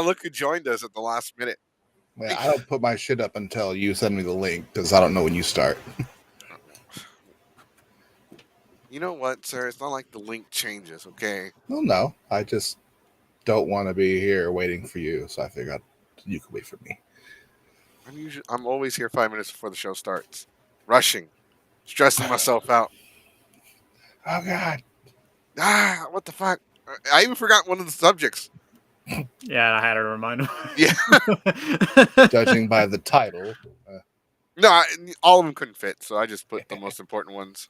Look who joined us at the last minute. Man, I don't put my shit up until you send me the link because I don't know when you start. You know what, sir? It's not like the link changes, okay? Well, no, I just don't want to be here waiting for you, so I figured you could wait for me. I'm always here 5 minutes before the show starts. Rushing. Stressing myself out. Oh, God. What the fuck? I even forgot one of the subjects. Yeah, I had to remind him. Yeah. Judging by the title. No, all of them couldn't fit, so I just put the most important ones.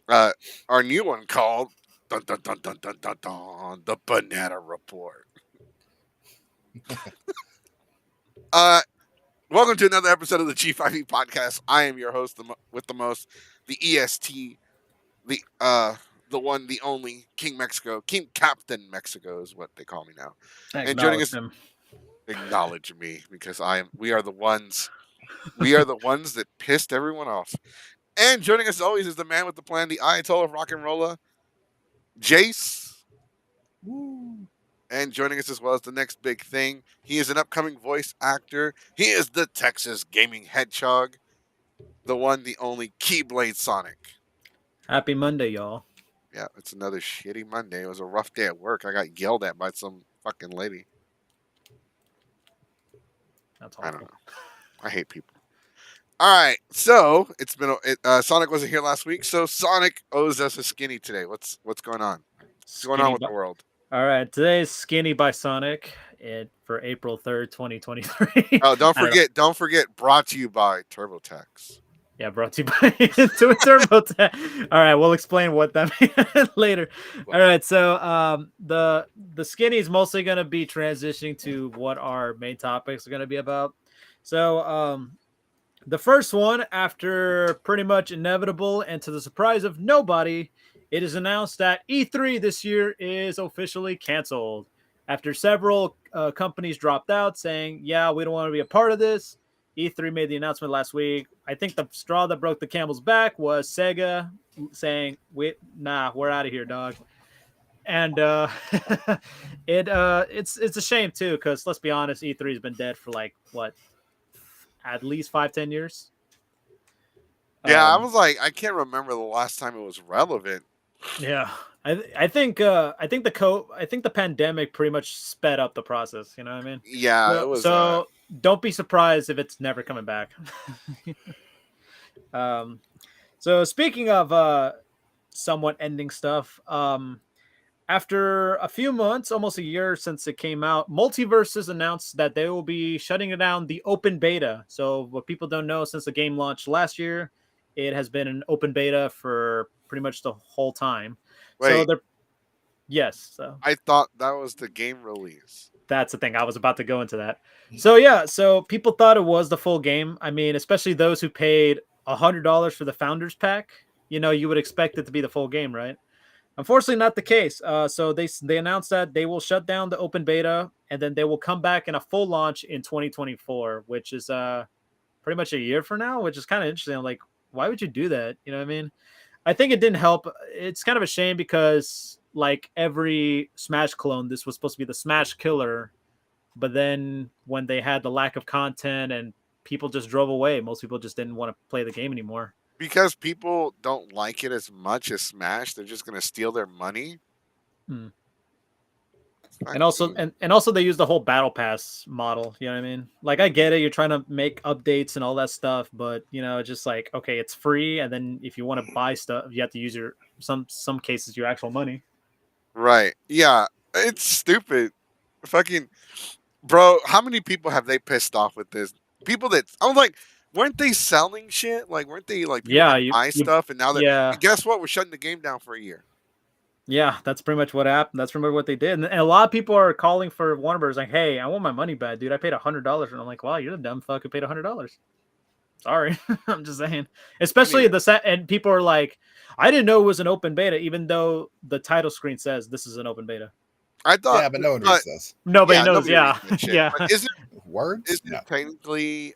Our new one called dun, dun, dun, dun, dun, dun, dun, the Banana Report. Welcome to another episode of the G5E podcast. I am your host with the most, the EST, the one, the only, King Mexico, King Captain Mexico is what they call me now. And joining us, acknowledge me because we are the ones that pissed everyone off. And joining us as always is the man with the plan, the Ayatollah of rock and roller, Jace. Woo. And joining us as well as the next big thing, he is an upcoming voice actor. He is the Texas gaming hedgehog, the one, the only, Keyblade Sonic. Happy Monday, y'all. Yeah, it's another shitty Monday. It was a rough day at work. I got yelled at by some fucking lady. That's awful. I don't know. I hate people. All right, so it's been Sonic wasn't here last week, so Sonic owes us a skinny today. What's going on? What's going on with the world? All right, today's Skinny by Sonic for April 3rd, 2023. Oh, don't forget, brought to you by TurboTax. Yeah, brought to you by TurboTax. All right, we'll explain what that means later. All right, so the Skinny is mostly going to be transitioning to what our main topics are going to be about. So the first one, after pretty much inevitable and to the surprise of nobody, it is announced that E3 this year is officially canceled. After several companies dropped out saying, yeah, we don't want to be a part of this, E3 made the announcement last week. I think the straw that broke the camel's back was Sega saying, we're out of here, dog. And it's a shame, too, because let's be honest, E3 has been dead for at least 5-10 years. Yeah, I was like, I can't remember the last time it was relevant. Yeah, I think the pandemic pretty much sped up the process. You know what I mean? Yeah, it was. So don't be surprised if it's never coming back. So speaking of somewhat ending stuff, after a few months, almost a year since it came out, Multiverses announced that they will be shutting down the open beta. So what people don't know, since the game launched last year, it has been an open beta for pretty much the whole time. Wait, yes. So I thought that was the game release. That's the thing. I was about to go into that. So yeah, so people thought it was the full game. I mean, especially those who paid $100 for the Founders Pack. You know, you would expect it to be the full game, right? Unfortunately, not the case. So they announced that they will shut down the open beta and then they will come back in a full launch in 2024, which is pretty much a year from now, which is kind of interesting. I'm like, why would you do that? You know what I mean? I think it didn't help. It's kind of a shame because like every Smash clone, this was supposed to be the Smash killer. But then when they had the lack of content and people just drove away, most people just didn't want to play the game anymore. Because people don't like it as much as Smash, they're just going to steal their money. And also they use the whole battle pass model. You know what I mean? Like, I get it. You're trying to make updates and all that stuff, but you know, just like, okay, it's free. And then if you want to buy stuff, you have to use some cases, your actual money. Right. Yeah. It's stupid. Fucking bro. How many people have they pissed off with this? People that I was like, weren't they selling shit? Like, weren't they like, buy stuff? And now and guess what? We're shutting the game down for a year. Yeah, that's pretty much what happened. That's pretty much what they did. And a lot of people are calling for Warner Bros. Like, hey, I want my money back, dude. I paid $100. And I'm like, wow, you're the dumb fuck who paid $100. Sorry. I'm just saying. Especially the set. And people are like, I didn't know it was an open beta, even though the title screen says this is an open beta. I thought. Yeah, but no one reads this. Nobody knows. Yeah. Yeah. But is it words? Is it technically,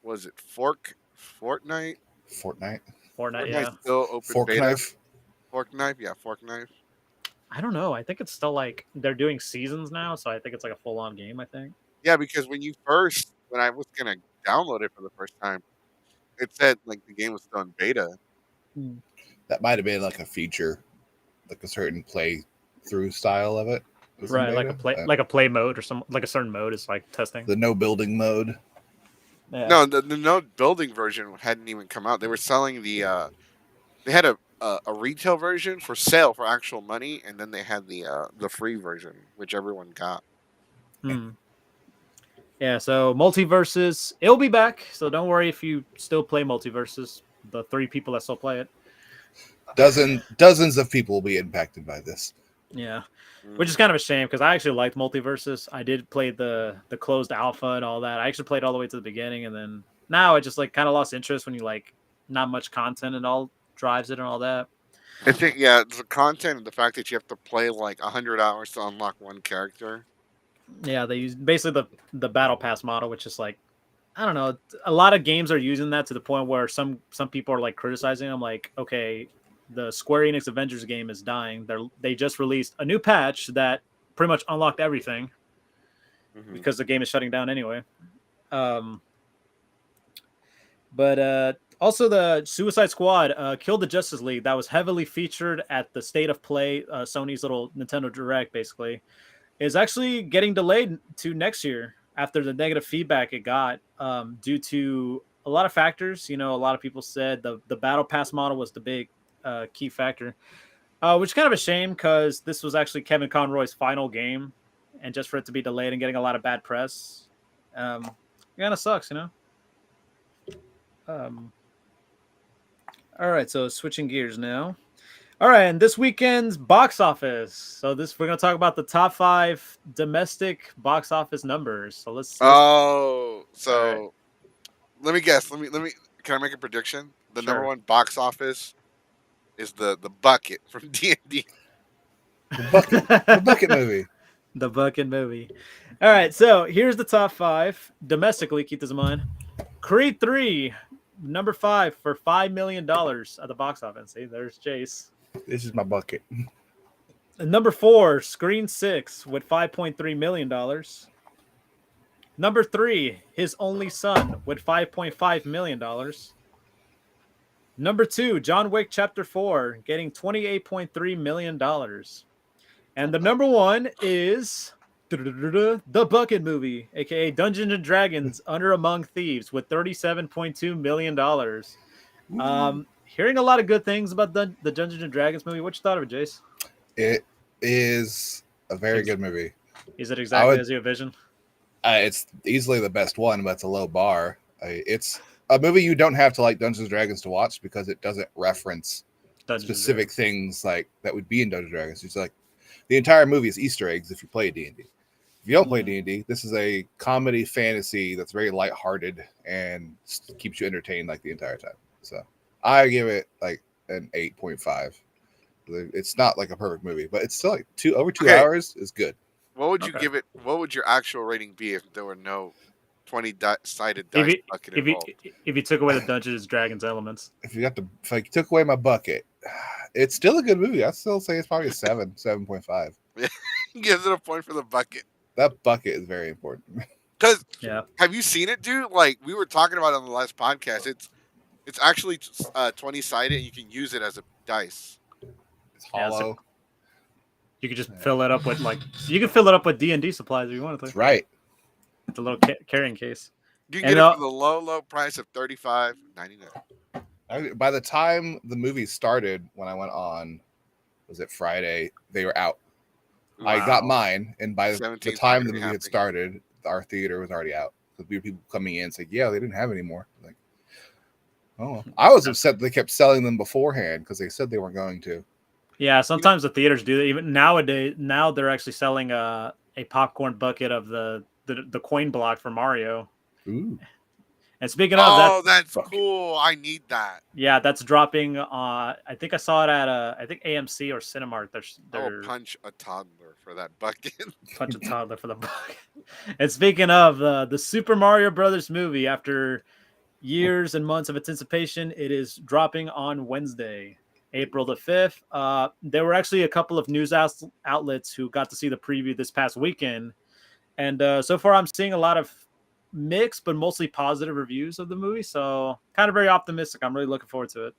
was it Fortnite? Fortnite, yeah. Still open Fork beta? knife. Fork knife, yeah, fork knife. I don't know. I think it's still like they're doing seasons now, so I think it's like a full on game. I think. Yeah, because when I was gonna download it for the first time, it said like the game was still in beta. That might have been like a feature, like a certain play through style of it. Was in Right, beta. like a play mode or some like a certain mode is like testing. The no building mode. Yeah. No, the no building version hadn't even come out. They were selling they had a retail version for sale for actual money, and then they had the free version, which everyone got. Hmm. Yeah, so Multiverses, it'll be back. So don't worry if you still play Multiverses. The 3 people that still play it. Dozens of people will be impacted by this. Yeah, which is kind of a shame because I actually liked Multiverses. I did play the closed alpha and all that. I actually played all the way to the beginning, and then now I just like kind of lost interest when you like not much content and all drives it and all that. I think it's the content and the fact that you have to play like 100 hours to unlock one character. Yeah, they use basically the battle pass model, which is like I don't know. A lot of games are using that to the point where some people are like criticizing them, like, okay, the Square Enix Avengers game is dying. They just released a new patch that pretty much unlocked everything because the game is shutting down anyway. But also the Suicide Squad, Kill the Justice League, that was heavily featured at the State of Play, Sony's little Nintendo Direct, basically, is actually getting delayed to next year after the negative feedback it got due to a lot of factors. You know, a lot of people said the battle pass model was the big key factor, which is kind of a shame because this was actually Kevin Conroy's final game, and just for it to be delayed and getting a lot of bad press, it kind of sucks, you know. All right, so switching gears now. All right, and this weekend's box office. So we're gonna talk about the top 5 domestic box office numbers. So let's Oh, so right. let me guess. Let me. Can I make a prediction? The number Sure. one box office is the bucket from D&D. The bucket movie. The bucket movie. All right, so here's the top 5 domestically. Keep this in mind. Creed 3, number 5 for $5 million at the box office. See, there's Jace. This is my bucket. And number 4, Screen 6 with $5.3 million. Number 3, His Only Son with $5.5 million. Number 2, John Wick Chapter 4 getting $28.3 million. And the number 1 is The Bucket Movie, aka Dungeons and Dragons Under Among Thieves with $37.2 million. Hearing a lot of good things about the Dungeons and Dragons movie. What you thought of it, Jace? It is a very good movie. Is it exactly as you envisioned? It's easily the best one, but it's a low bar. It's a movie you don't have to like Dungeons and Dragons to watch because it doesn't reference specific things like that would be in Dungeons and Dragons. It's like the entire movie is Easter eggs if you play D&D. If you don't play D&D, this is a comedy fantasy that's very lighthearted and keeps you entertained like the entire time. So I give it like an 8.5. It's not like a perfect movie, but it's still like over 2 hours is good. What would you give it? What would your actual rating be if there were no 20-sided dice bucket involved? If you took away the Dungeons and Dragons elements, if I took away my bucket, it's still a good movie. I'd still say it's probably a 7.5. Gives it a point for the bucket. That bucket is very important. Because have you seen it, dude? Like we were talking about it on the last podcast. It's actually 20-sided. And you can use it as a dice. It's hollow. You could just fill it up with you can fill it up with D&D supplies if you wanted to. That's right. It's a little carrying case. You can get it for the low price of $35.99. By the time the movie started, when I went on, was it Friday? They were out. Wow. I got mine, and by the time the movie had started, our theater was already out. Because we were people coming in saying, "Yeah, they didn't have any more." Like, oh, I was upset they kept selling them beforehand because they said they weren't going to. Yeah, sometimes the theaters do that. Even nowadays, now they're actually selling a popcorn bucket of the coin block for Mario. Ooh. And speaking of that's cool. I need that. Yeah, that's dropping. I think I saw it at I think AMC or Cinemark. I'll punch a toddler for that bucket. Punch a toddler for the bucket. And speaking of the Super Mario Brothers movie, after years and months of anticipation, it is dropping on Wednesday. April the 5th. There were actually a couple of news outlets who got to see the preview this past weekend. And so far, I'm seeing a lot of mixed, but mostly positive reviews of the movie. So kind of very optimistic. I'm really looking forward to it.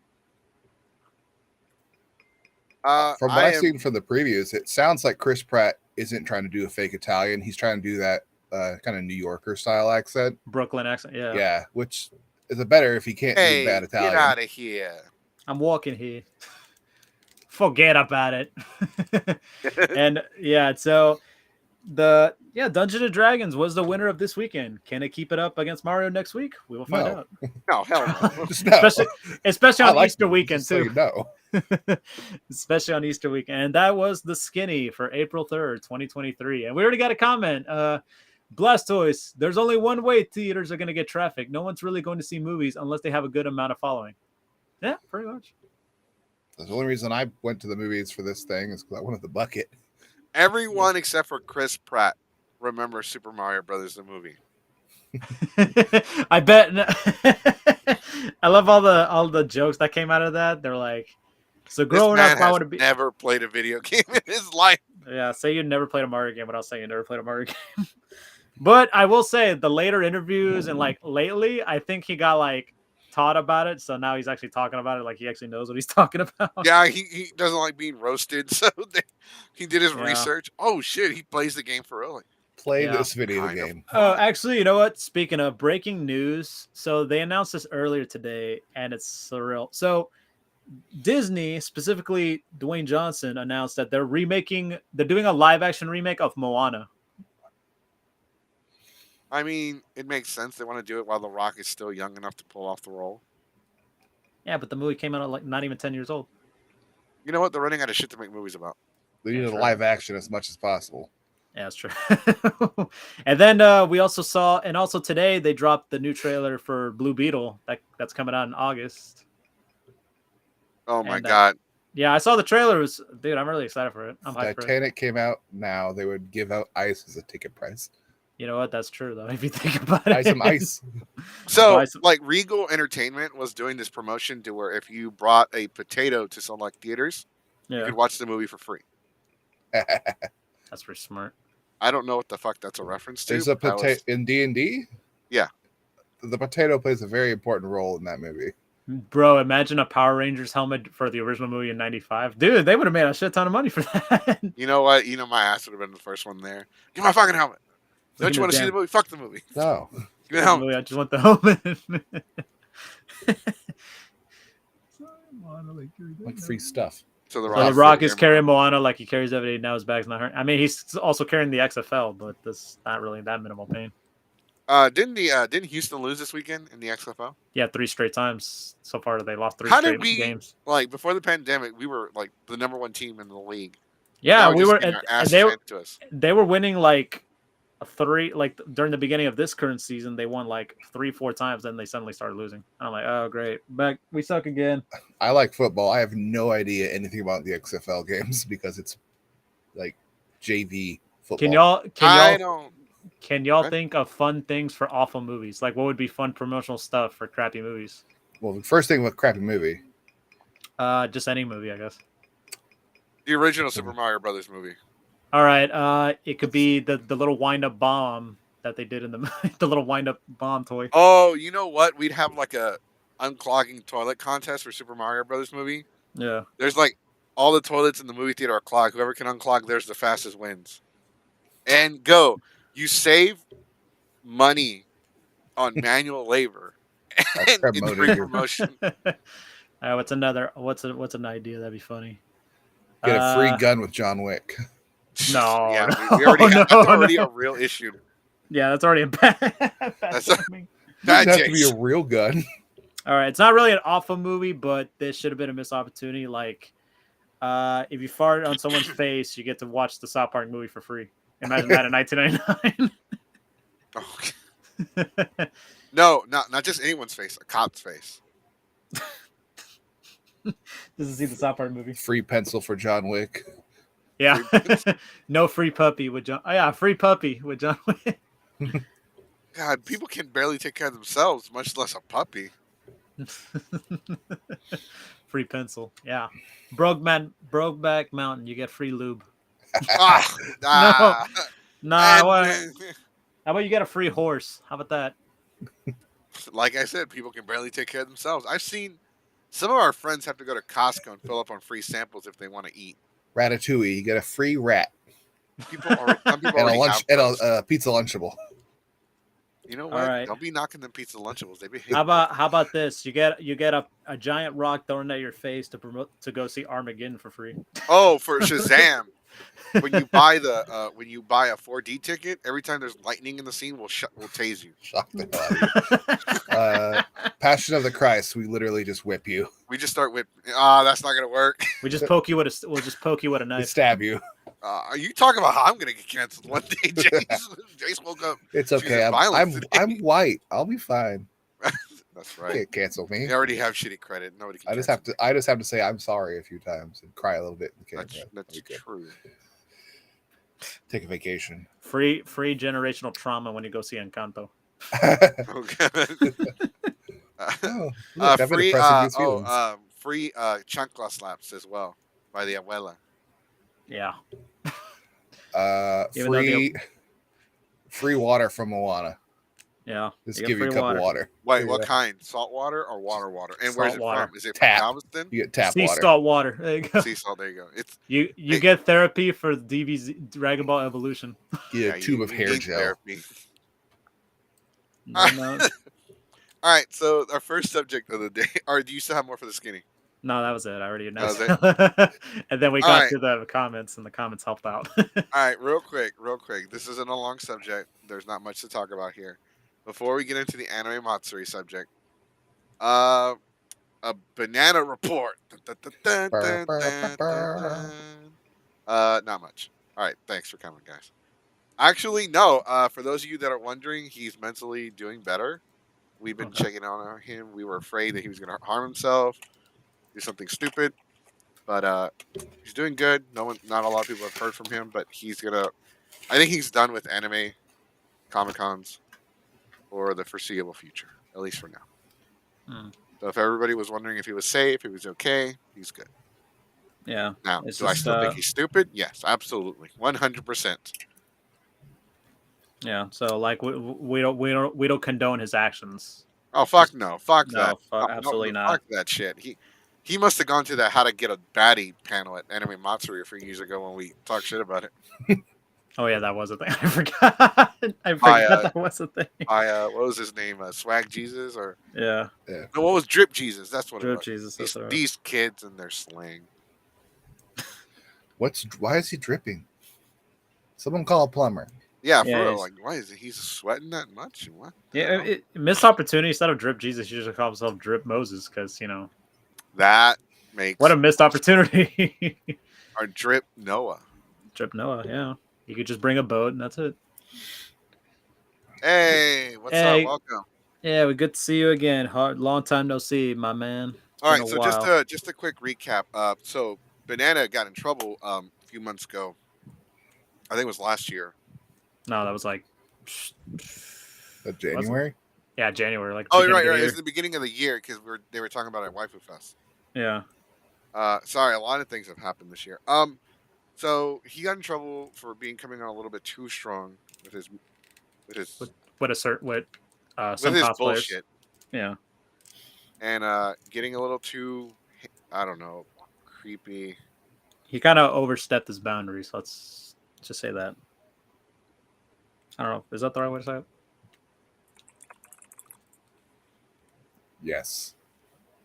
From what I've seen from the previews, it sounds like Chris Pratt isn't trying to do a fake Italian. He's trying to do that kind of New Yorker style accent. Brooklyn accent, yeah. Yeah, which is a better if he can't do bad Italian. Get out of here. I'm walking here. Forget about it. And yeah, so Dungeons and Dragons was the winner of this weekend. Can it keep it up against Mario next week? We will find out. No, hell no. Especially on Easter weekend too. No. Especially on Easter weekend. And that was the skinny for April 3rd, 2023. And we already got a comment. Blastoise, there's only one way theaters are going to get traffic. No one's really going to see movies unless they have a good amount of following. Yeah, pretty much. The only reason I went to the movies for this thing is because I wanted the bucket. Everyone except for Chris Pratt remembers Super Mario Brothers the movie. I bet. I love all the jokes that came out of that. They're like, so growing up, I want to be. Never played a video game in his life. Yeah, say you never played a Mario game without saying you never played a Mario game. But I will say the later interviews and like lately, I think he got like taught about it, so now he's actually talking about it like he actually knows what he's talking about. Yeah, he doesn't like being roasted, so he did his research. Oh shit, he plays the game for real. Play this video game. Oh, actually, you know what? Speaking of breaking news, so they announced this earlier today, and it's surreal. So Disney, specifically Dwayne Johnson, announced that they're doing a live action remake of Moana. I mean, it makes sense. They want to do it while The Rock is still young enough to pull off the role. Yeah, but the movie came out like not even 10 years old. You know what? They're running out of shit to make movies about. They need a live action as much as possible. Yeah, that's true. And then we also saw, and also today they dropped the new trailer for Blue Beetle that's coming out in August. Oh my god! Yeah, I saw the trailer. Dude, I'm really excited for it. I'm hyped for it. Titanic came out now. They would give out ice as a ticket price. You know what? That's true, though, if you think about it. Buy some ice. So, like, Regal Entertainment was doing this promotion to where if you brought a potato to select theaters, you could watch the movie for free. That's pretty smart. I don't know what the fuck that's a reference to. There's a potato in D&D? Yeah. The potato plays a very important role in that movie. Bro, imagine a Power Rangers helmet for the original movie in 95. Dude, they would have made a shit ton of money for that. You know what? You know, my ass would have been the first one there. Get my fucking helmet. Don't you want to see the movie? Fuck the movie. No. Give me the helmet. I just want the helmet. Like free stuff. So The Rock is carrying Moana like he carries every day. Now his bag's not hurting. I mean, he's also carrying the XFL, but that's not really that minimal pain. Didn't Houston lose this weekend in the XFL? Yeah, 3 straight times so far. They lost 3 How straight did we, games. Like before the pandemic, we were like the number 1 team in the league. Yeah, we were. And they were winning like 3. Like during the beginning of this current season, they won like 3-4 times. Then they suddenly started losing. And I'm like, oh great, back we suck again. I like football. I have no idea anything about the XFL games because it's like JV football. Can y'all think of fun things for awful movies? Like, what would be fun promotional stuff for crappy movies? Well, the first thing with crappy movie. Just any movie, I guess. The original Super Mario Brothers movie. All right. It could be the little wind-up bomb that they did in the little wind-up bomb toy. Oh, you know what? We'd have like a unclogging toilet contest for Super Mario Brothers movie. Yeah. There's like all the toilets in the movie theater are clogged. Whoever can unclog theirs the fastest wins. And go. You save money on manual labor and it's free promotion. What's an idea that'd be funny? Get a free gun with John Wick. No, yeah, we already have, that's already a real issue. Yeah, that's already a bad. That's have to be a real gun. All right, it's not really an awful movie, but this should have been a missed opportunity. Like, if you fart on someone's face, you get to watch the South Park movie for free. Imagine that in 1999. Okay. No, not just anyone's face, a cop's face. Doesn't see the South Park movie. Free pencil for John Wick. Yeah. No free puppy with John. Oh, yeah, free puppy with John Wick. God, people can barely take care of themselves, much less a puppy. Free pencil. Yeah. Brokeback Mountain. You get free lube. Ah, No. ah, Nah. I want. and How about you get a free horse? How about that? like I said, people can barely take care of themselves. I've seen some of our friends have to go to Costco and fill up on free samples if they want to eat. Ratatouille, you get a free rat Some people and a already lunch have and those. a pizza lunchable. You know All what? right. Don't be knocking them pizza lunchables. They be How about this? You get a giant rock thrown at your face to go see Armageddon for free. Oh, for Shazam. When you buy a 4D ticket, every time there's lightning in the scene, we'll tase you. Shock the hell out of you. Passion of the Christ, we literally just whip you. We just start with that's not gonna work. We'll just poke you with a We knife. stab you. Are you talking about how I'm gonna get canceled one day, Jace woke up. It's She's okay. in violence today. I'm white. I'll be fine. That's You right. can't cancel me. You already have shitty credit. Nobody can. I just have to say I'm sorry a few times and cry a little bit. That's true. Take a vacation. Free chancellor trauma when you go see Encanto. Okay. Oh, look, I've been depressing these feelings. Free chancla slaps as well by the abuela. Yeah. Even though free water from Moana. Yeah. Just give you a cup of water. Wait, what kind? Salt water or water? And where's it water. from? Is it Tap. from Galveston? You get tap Sea water. salt water. There you go. Sea salt. There you go. It's You get therapy for DBZ Dragon Ball Evolution. You get a tube of hair need gel. therapy. No. All right, so our first subject of the day. Or do you still have more for the skinny? No, that was it. I already announced That it. And then we All got right. to the comments, and the comments helped out. All right, real quick. This isn't a long subject. There's not much to talk about here. Before we get into the anime Matsuri subject, a banana report. Not much. All right, thanks for coming, guys. Actually, no. For those of you that are wondering, he's mentally doing better. We've been Okay. checking on him. We were afraid that he was going to harm himself, do something stupid, but he's doing good. Not a lot of people have heard from him, but he's gonna. I think he's done with anime comic-cons for the foreseeable future, at least for now. Hmm. So if everybody was wondering if he was safe, if he was okay, he's good. Yeah. Now, It's do I just, still think he's stupid? Yes, absolutely, 100%. Yeah. So like we don't condone his actions. Oh fuck no, fuck No, that, absolutely not. fuck that shit. He must have gone to that how to get a baddie panel at Anime Matsuri a few years ago when we talked shit about it. Oh yeah, that was a thing. I forgot. That was a thing. What was his name? Swag Jesus or Yeah. no? What was Drip Jesus? That's what Drip it was. Jesus. That's all right. These kids and their slang. Why is he dripping? Someone call a plumber. Yeah, for Yeah, real. he's- Like, why is he's sweating that much? What? the Yeah, hell? missed opportunity. Instead of Drip Jesus, he should call himself Drip Moses because That makes what a missed opportunity. our Drip Noah. Drip Noah, yeah. You could just bring a boat and that's it. Hey, what's Hey. up? Welcome. Yeah, we good to see you again. Long time no see, my man. All been right, a so while. just a quick recap. So Banana got in trouble a few months ago. I think it was last year. No, that was like January? yeah, January. Like Oh, beginning right. of the It year. was the beginning of the year because they were talking about it at Waifu Fest. Yeah. Sorry, a lot of things have happened this year. So he got in trouble for coming on a little bit too strong with his With some with his cosplayers. bullshit Yeah. and getting a little too, I don't know, creepy. He kind of overstepped his boundaries. Let's just say that. I don't know. Is that the right way to say it? Yes.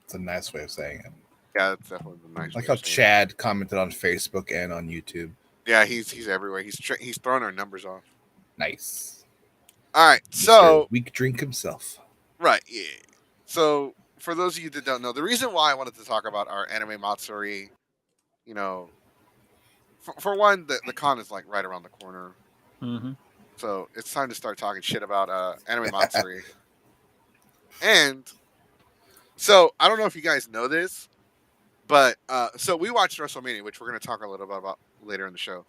It's a nice way of saying it. Yeah, that's definitely the nice. Like way how of saying it. Chad commented on Facebook and on YouTube. Yeah, he's everywhere. He's throwing our numbers off. Nice. All right, Mr. so Weak drink himself. right, yeah. So for those of you that don't know, the reason why I wanted to talk about our anime Matsuri, for one, the con is like right around the corner. Mm-hmm. So it's time to start talking shit about anime Matsuri. And so I don't know if you guys know this, but so we watched WrestleMania, which we're going to talk a little bit about later in the show.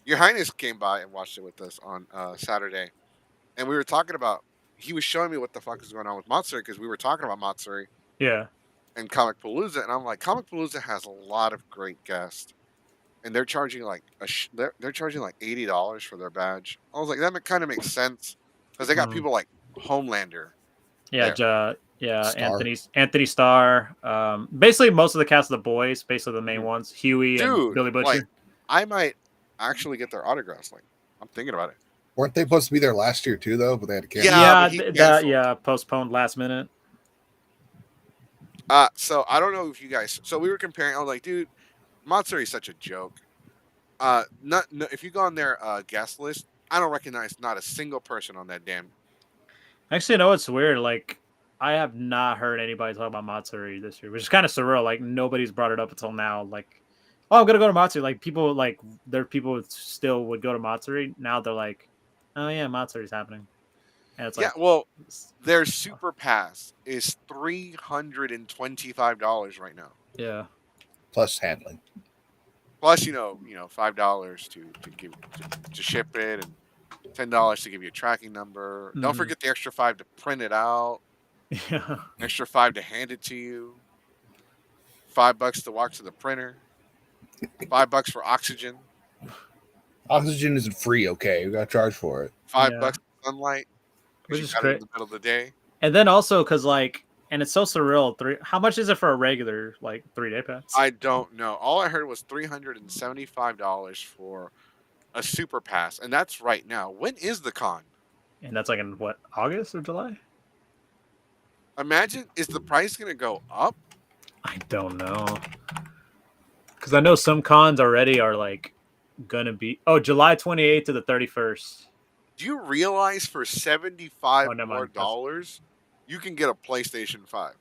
Your Highness came by and watched it with us on Saturday, and we were talking about. He was showing me what the fuck is going on with Matsuri because we were talking about Matsuri, Yeah. and Comic Palooza, and I'm like, Comic Palooza has a lot of great guests, and they're charging like they're charging like $80 for their badge. I was like, that kind of makes sense because they got people like Homelander. Yeah, there. yeah, Star. Anthony Starr. Basically most of the cast of the boys, basically the main ones, Huey and Dude, Billy Butcher. like, I might actually get their autographs. Like, I'm thinking about it. Weren't they supposed to be there last year too, though? But they had to cancel. Yeah, but he canceled. Postponed last minute. So I don't know if you guys. So we were comparing. I was like, dude, Matsuri is such a joke. If you go on their guest list, I don't recognize not a single person on that damn. Actually, no, it's weird. Like, I have not heard anybody talk about Matsuri this year, which is kind of surreal. Like, nobody's brought it up until now. Like, oh, I'm gonna go to Matsuri. Like, people people still would go to Matsuri. Now they're like, oh yeah, Matsuri's happening. And it's like, Yeah, well, their super pass is $325 right now. Yeah. Plus handling. Plus, $5 to ship it, and $10 to give you a tracking number. Don't forget the extra $5 to print it out. Yeah. Extra $5 to hand it to you. $5 to walk to the printer. $5 for oxygen. Oxygen isn't free. Okay, we got to charge for it. $5 for sunlight. Which is great. great. In the middle of the day. And then also because and it's so surreal. How much is it for a regular 3-day pass? I don't know. All I heard was $375 for a super pass, and that's right now. When is the con? And that's like in what, August or July? Imagine, is the price going to go up? I don't know. Because I know some cons already are going to be July 28th to the 31st. Do you realize for $75 more dollars, you can get a PlayStation 5?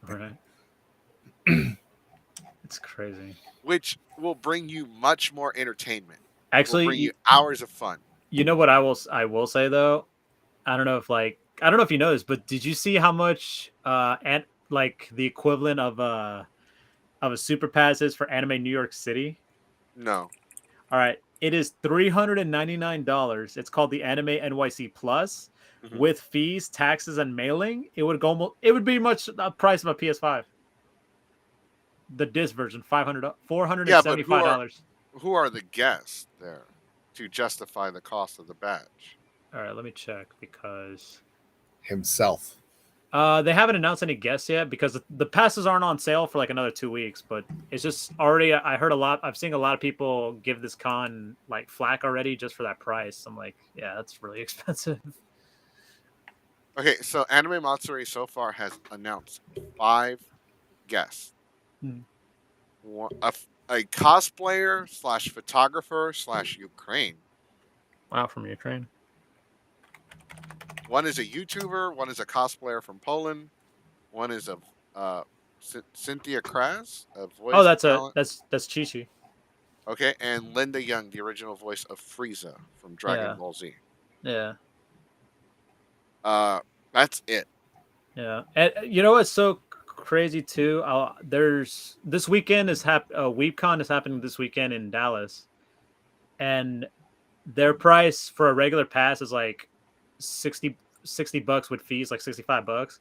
Right. It's crazy. Which will bring you much more entertainment. Actually, will bring you hours of fun. You know what I will say though? I don't know if you know this, but did you see how much the equivalent of a super pass is for Anime New York City? No. All right. It is $399. It's called the Anime NYC Plus. Mm-hmm. With fees, taxes, and mailing. It would be much the price of a PS5. The disc version, $475. Yeah, but who are the guests there to justify the cost of the badge? All right, let me check because himself. They haven't announced any guests yet because the passes aren't on sale for another 2 weeks. But it's just already. I've seen a lot of people give this con flack already just for that price. I'm like, yeah, that's really expensive. Okay, so Anime Matsuri so far has announced 5 guests. A cosplayer / photographer / Ukraine. Wow, from Ukraine. One is a YouTuber. One is a cosplayer from Poland. One is a Cynthia Kraz, a voice. Oh, that's Chi-Chi. Okay, and Linda Young, the original voice of Frieza from Dragon Ball Z. Yeah. That's it. Yeah, and you know what's so crazy too? There's this weekend WeebCon is happening this weekend in Dallas, and their price for a regular pass is $60 with fees, $65,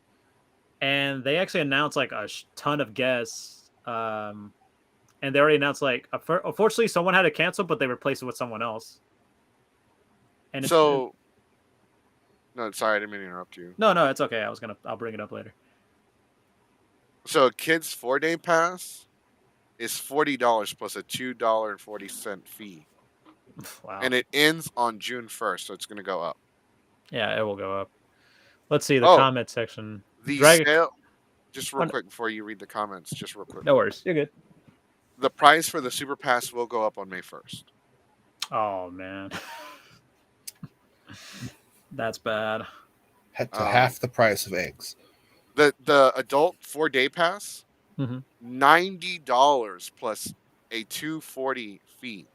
and they actually announced a ton of guests, and they already announced unfortunately someone had to cancel, but they replaced it with someone else. And no, sorry, I didn't mean to interrupt you. No, it's okay. I'll bring it up later. So a kid's 4-day pass is $40 plus a $2.40 fee. Wow. And it ends on June 1st, so it's going to go up. Yeah, it will go up. Let's see the comment section. Sale, just real quick before you read the comments, just real quick. No worries, you're good. The price for the Super Pass will go up on May 1st. Oh, man. That's bad. Half the price of eggs. The adult 4-day pass, $90 plus a $2.40 fee.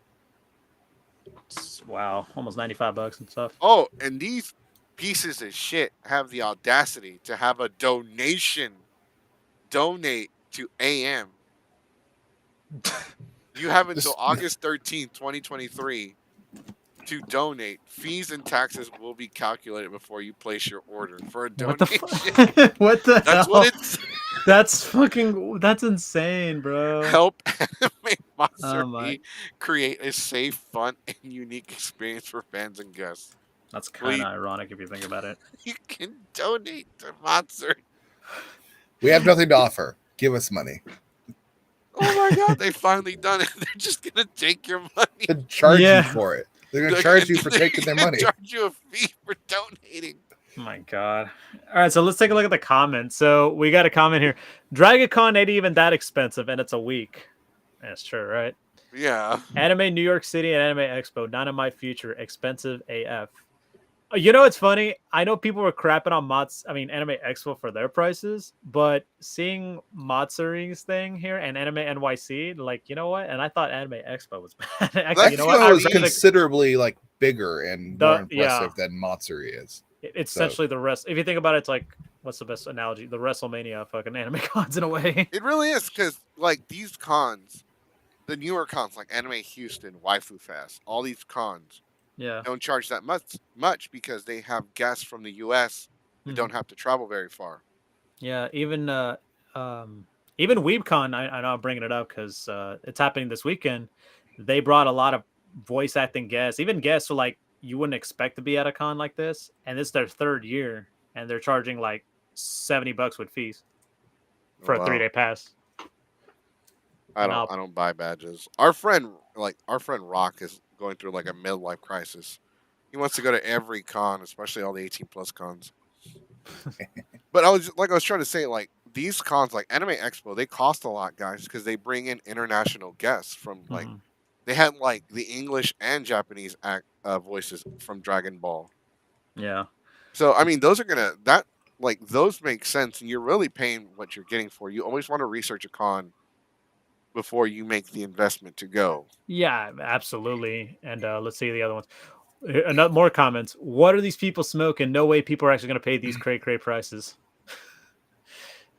Wow, almost $95 and stuff. Oh, and these pieces of shit have the audacity to have a donate to AM. You have until August 13th, 2023 to donate. Fees and taxes will be calculated before you place your order for a donation. What the That's hell? what it's. That's insane, bro. Help Anime Oh my, Matsuri create a safe, fun, and unique experience for fans and guests. that's Well, kind of ironic if you think about it. you can donate to Matsuri. We have nothing to offer. Give us money. Oh my god, they finally done it. They're just gonna take your money. To charge you Yeah. for it. They're going to They're charge you gonna- for taking their money. Charge you a fee for donating. Oh my god. All right, so let's take a look at the comments. So we got a comment here. DragonCon ain't even that expensive, and it's a week. That's true, right? Yeah. Anime New York City and Anime Expo, not in my future, expensive AF. You know, it's funny. I know people were crapping on Anime Expo for their prices, but seeing Matsuri's thing here and Anime NYC, like, you know what? And I thought Anime Expo was bad. Actually, you know what? Expo I is really- considerably like bigger and The- more impressive yeah. than Matsuri is. It's So- essentially the rest. If you think about it, it's like, what's the best analogy? The WrestleMania fucking anime cons in a way. It really is because like these cons, the newer cons like Anime Houston, Waifu Fest, all these cons Yeah. don't charge that much because they have guests from the US who Mhm. don't have to travel very far. Yeah, even WeebCon, I know I'm bringing it up because it's happening this weekend. They brought a lot of voice acting guests, even guests who like you wouldn't expect to be at a con like this, and it's their third year, and they're charging like $70 with fees for a Wow. 3-day pass. I Now- don't buy badges. Our friend Rock is going through like a midlife crisis. He wants to go to every con, especially all the 18+ cons. But I was trying to say, like these cons, like Anime Expo, they cost a lot, guys, because they bring in international guests from like Mhm. they had like the English and Japanese voices from Dragon Ball. Yeah. So I mean, those make sense, and you're really paying what you're getting for. You always want to research a con before you make the investment to go. Yeah, absolutely. And let's see the other ones. Another more comments. What are these people smoking? No way people are actually going to pay these cray prices.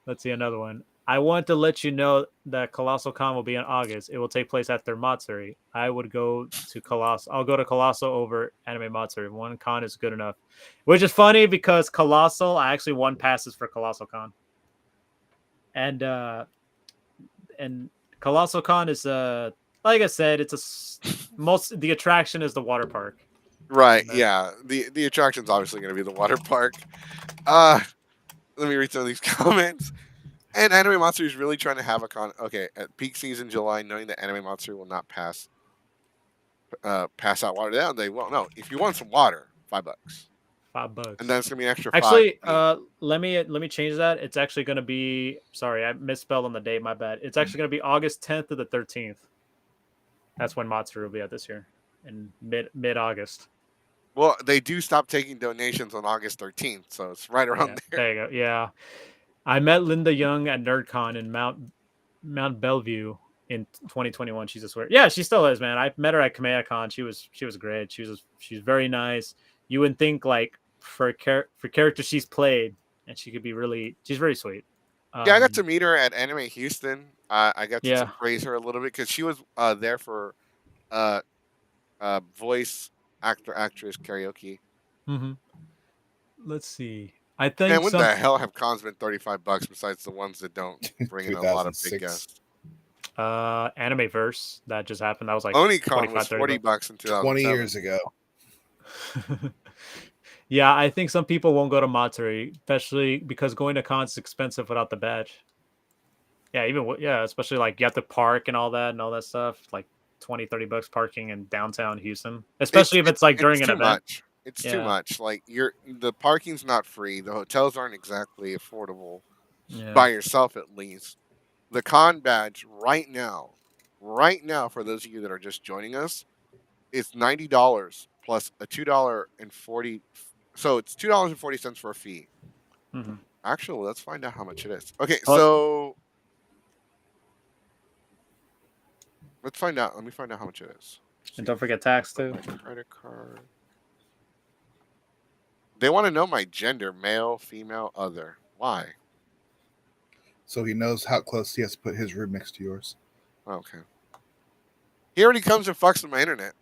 Let's see another one. I want to let you know that Colossal Con will be in August. It will take place after Matsuri. I would go to Colossal. I'll go to Colossal over Anime Matsuri. One con is good enough. Which is funny because Colossal, I actually won passes for Colossal Con. And Colossal Con is like I said, it's the attraction is the water park. Right? But- Yeah. The attraction's obviously going to be the water park. Let me read some of these comments. And Anime Matsuri is really trying to have a con. Okay, at peak season July, knowing that Anime Matsuri will not pass out water down, they won't. No, if you want some water, $5, $5. and then it's gonna be an extra. Actually, $5. let me change that. It's actually going to be. Sorry, I misspelled on the date. My bad. It's actually going to be August 10th to the 13th. That's when Matsuri will be out this year, in mid August. Well, they do stop taking donations on August 13th, so it's right around Yeah, there. there you go. Yeah, I met Linda Young at NerdCon in Mount Bellevue in 2021. She's a swear. Yeah, she still is, man. I met her at KamehaCon. She was great. She's very nice. You wouldn't think like for character she's played, and she could be really. She's very sweet. Yeah, I got to meet her at Anime Houston. I got to Yeah. praise her a little bit because she was there for voice actress karaoke. Mm-hmm. Let's see. I think Man, when the hell have cons been $35 besides the ones that don't bring in a lot of big 2006. guests? Animeverse that just happened. That was like Onlycon was 25, $40 in 2007. 20 years ago. Yeah, I think some people won't go to Matsuri, especially because going to cons is expensive without the badge. Yeah, especially like you have to park and all that stuff, like $20-$30 parking in downtown Houston, especially if it's like during an too event. much. It's Yeah. too much. Like the parking's not free. The hotels aren't exactly affordable Yeah. by yourself, at least. The con badge right now for those of you that are just joining us, is $90 plus a $2.40. So it's $2.40 for a fee. Mhm. Actually, let's find out how much it is. Okay, Well- so let's find out. Let me find out how much it is. And don't forget tax too. My credit card. They want to know my gender: male, female, other. Why? So he knows how close he has to put his room next to yours. Okay. He already comes and fucks with my internet.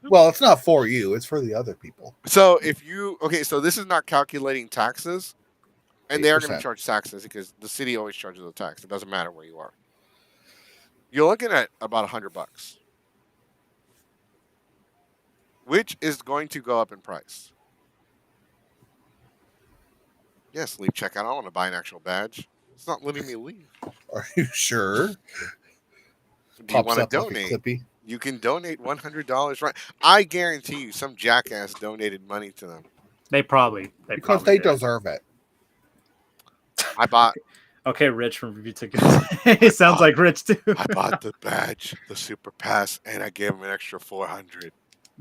Well, it's not for you. It's for the other people. So so this is not calculating taxes. And they are going to 8%. charge taxes because the city always charges a tax. It doesn't matter where you are. You're looking at about $100, which is going to go up in price. Yes, leave checkout. I want to buy an actual badge. It's not letting me leave. Are you sure? Do you Pops want to up like a donate? Clippy. You can donate $100. Right? I guarantee you, some jackass donated money to them. They probably Because they did. deserve it. I bought. Okay, Rich from Review Tickets. He sounds like Rich too. I bought the badge, the super pass, and I gave him an extra $400.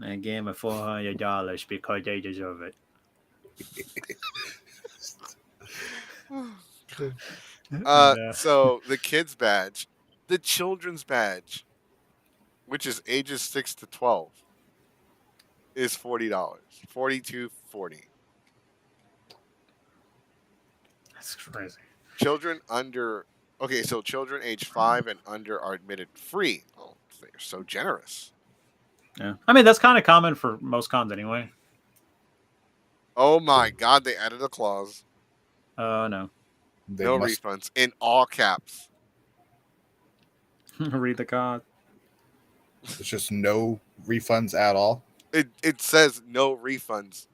I gave him $400 because they deserve it. Yeah. So the kids badge, the children's badge, which is ages 6 to 12, is $40. $42.40. That's crazy. Children children age 5 and under are admitted free. Oh, they're so generous. Yeah, I mean that's kind of common for most cons anyway. Oh my God, they added a clause. Oh no. No refunds in all caps. Read the card. There's just no refunds at all. It says no refunds.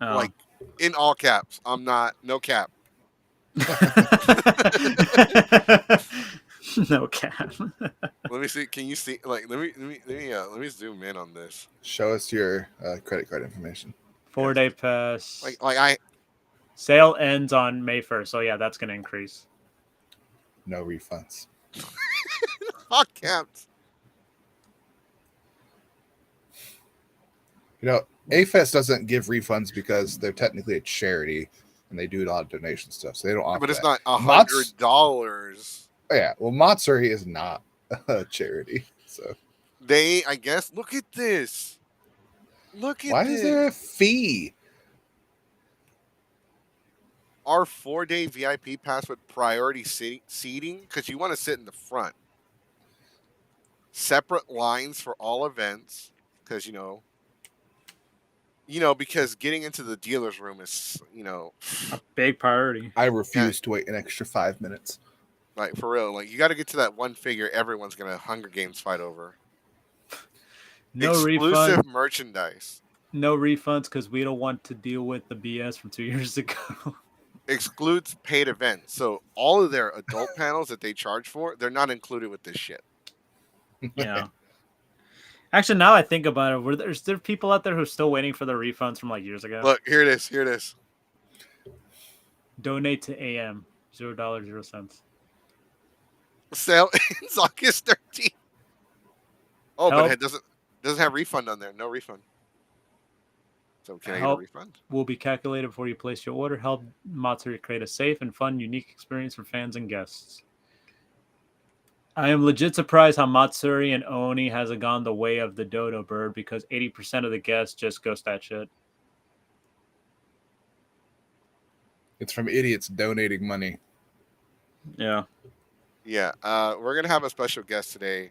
Oh. Like in all caps. I'm not no cap. No cap. Let me see. Can you see? Like, let me zoom in on this. Show us your credit card information. 4-day pass. Like Sale ends on May 1st. So yeah, that's gonna increase. No refunds. all caps. You know, AFES doesn't give refunds because they're technically a charity and they do a lot of donation stuff, so they don't offer. But it's that. not $100. Oh, yeah, well, Matsuri is not a charity, so I guess. Look at this. Look at why this. is there a fee? Our 4-day VIP pass with priority seating, because you want to sit in the front. Separate lines for all events, because because getting into the dealer's room is, A big priority. I refuse to wait an extra 5 minutes. Like, for real. Like, you got to get to that one figure everyone's going to Hunger Games fight over. No Exclusive refund. merchandise. No refunds because we don't want to deal with the BS from 2 years ago. Excludes paid events. So all of their adult panels that they charge for, they're not included with this shit. Yeah. Actually, now I think about it, is there people out there who are still waiting for the refunds from like years ago? Look, here it is. Here it is. Donate to AM. $0.00. Sale ends August 13th. Oh, Help. but it doesn't have refund on there. No refund. So can I get a refund? Will be calculated before you place your order. Help Matsuri create a safe and fun, unique experience for fans and guests. I am legit surprised how Matsuri and Oni hasn't gone the way of the dodo bird because 80% of the guests just ghost that shit. It's from idiots donating money. Yeah. Yeah. We're going to have a special guest today.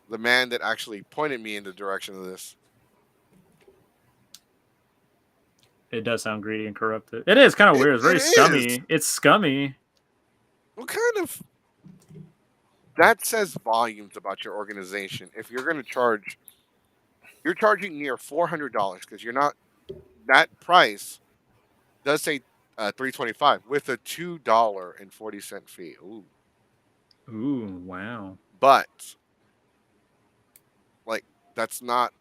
The man that actually pointed me in the direction of this. It does sound greedy and corrupted. It is kind of weird. It's very scummy. Is. It's scummy. What kind of... That says volumes about your organization. If you're going to charge... You're charging near $400 because you're not... That price does say $325 with a $2.40 fee. Ooh. Ooh, wow. But... Like, that's not...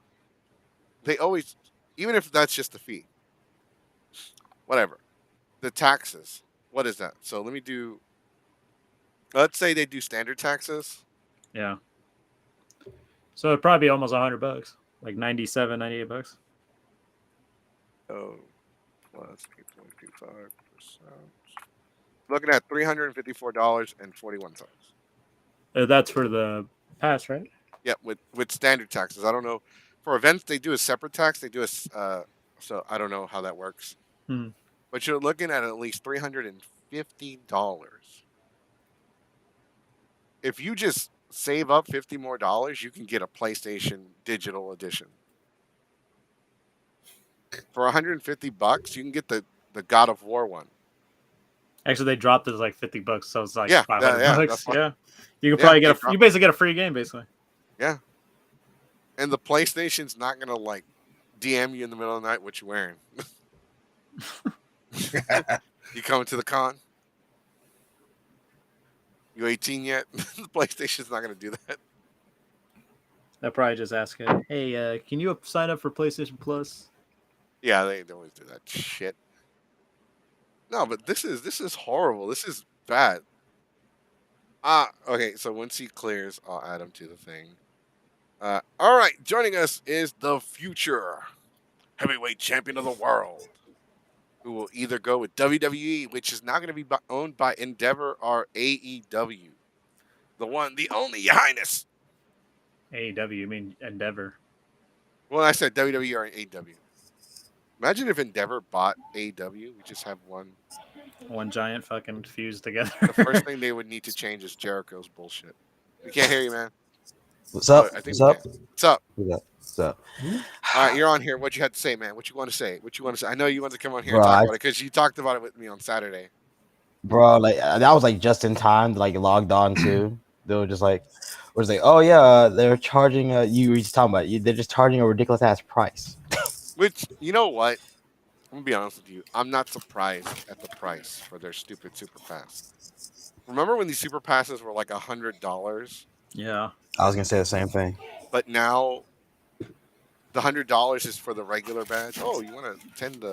They always... Even if that's just the fee. Whatever. The taxes. What is that? So let me do... Let's say they do standard taxes. Yeah. So it'd probably be almost $100. Like 97, 98 bucks. Oh, plus 8.25%. Looking at $354.41. That's for the pass, right? Yeah, with standard taxes. I don't know. For events, they do a separate tax. They do a... so I don't know how that works. Hmm. But you're looking at least $350. If you just save up $50 more, you can get a PlayStation Digital Edition. For $150, you can get the God of War one. Actually, they dropped it to like $50, so it's like Yeah, $500. that's why. Yeah, you could Yeah, probably they get dropped you basically get a free game basically. Yeah, and the PlayStation's not gonna like DM you in the middle of the night what you wearing. You coming to the con? You 18 yet? The PlayStation's not gonna do that. They'll probably just ask it, "Hey, can you sign up for PlayStation Plus?" Yeah, they always do that shit. No, but this is horrible. This is bad. Okay. So once he clears, I'll add him to the thing. All right. Joining us is the future heavyweight champion of the world, who will either go with WWE, which is now going to be owned by Endeavor, or AEW. The one, the only, Your Highness. AEW, you mean Endeavor? Well, I said WWE or AEW. Imagine if Endeavor bought AEW. We just have one. One giant fucking fused together. The first thing they would need to change is Jericho's bullshit. We can't hear you, man. What's up? I think What's up? can. What's up? What's up? All right, you're on here. What you had to say, man? What you want to say? What you want to say? I know you want to come on here Bro, and talk about it because you talked about it with me on Saturday. Bro, like that was like just in time to like logged on too. They were just like, was like, oh yeah, they're charging. You were just talking about they're just charging a ridiculous ass price. Which, you know what? I'm gonna be honest with you. I'm not surprised at the price for their stupid super pass. Remember when these super passes were like $100? Yeah, I was gonna say the same thing. But now the $100 is for the regular badge. Oh, you want to attend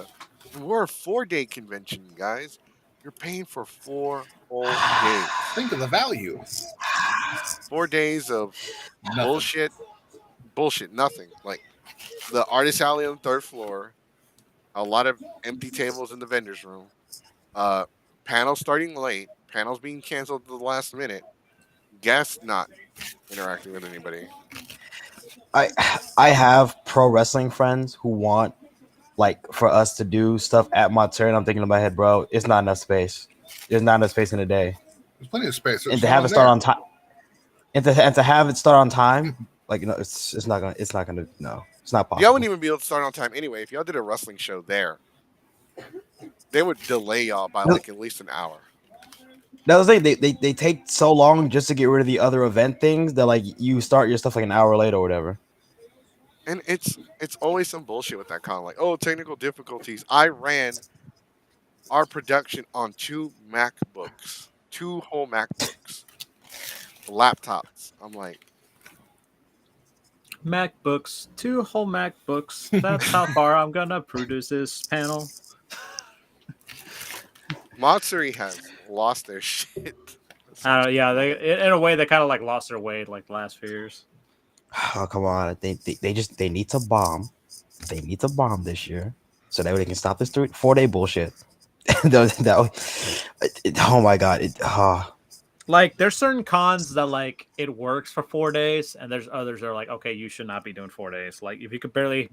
we're a 4-day convention, guys. You're paying for 4 whole days. Think of the value. 4 days of Nothing. bullshit, nothing. Like the artist alley on the 3rd floor, a lot of empty tables in the vendors room, panels starting late, panels being canceled at the last minute, guests not interacting with anybody. I have pro wrestling friends who want like for us to do stuff at Matsuri, and I'm thinking in my head, bro, it's not enough space. There's not enough space in a day. There's plenty of space. And to have it start on time, and to have it start on time, like it's not gonna no, it's not possible. Y'all wouldn't even be able to start on time anyway. If y'all did a wrestling show there, they would delay y'all by like at least an hour. That was like they take so long just to get rid of the other event things that like you start your stuff like an hour late or whatever. And it's always some bullshit with that con. Like, oh, technical difficulties. I ran our production on 2 MacBooks, 2 whole MacBooks, laptops. I'm like, MacBooks, 2 whole MacBooks. That's how far I'm gonna produce this panel. Matsuri has lost their shit. Yeah, they in a way they kind of like lost their way like the last few years. Oh come on, they need to bomb. They need to bomb this year so that way they can stop this 4-day bullshit. Oh my god, Like there's certain cons that like it works for 4 days, and there's others that are like, okay, you should not be doing 4 days. Like if you could barely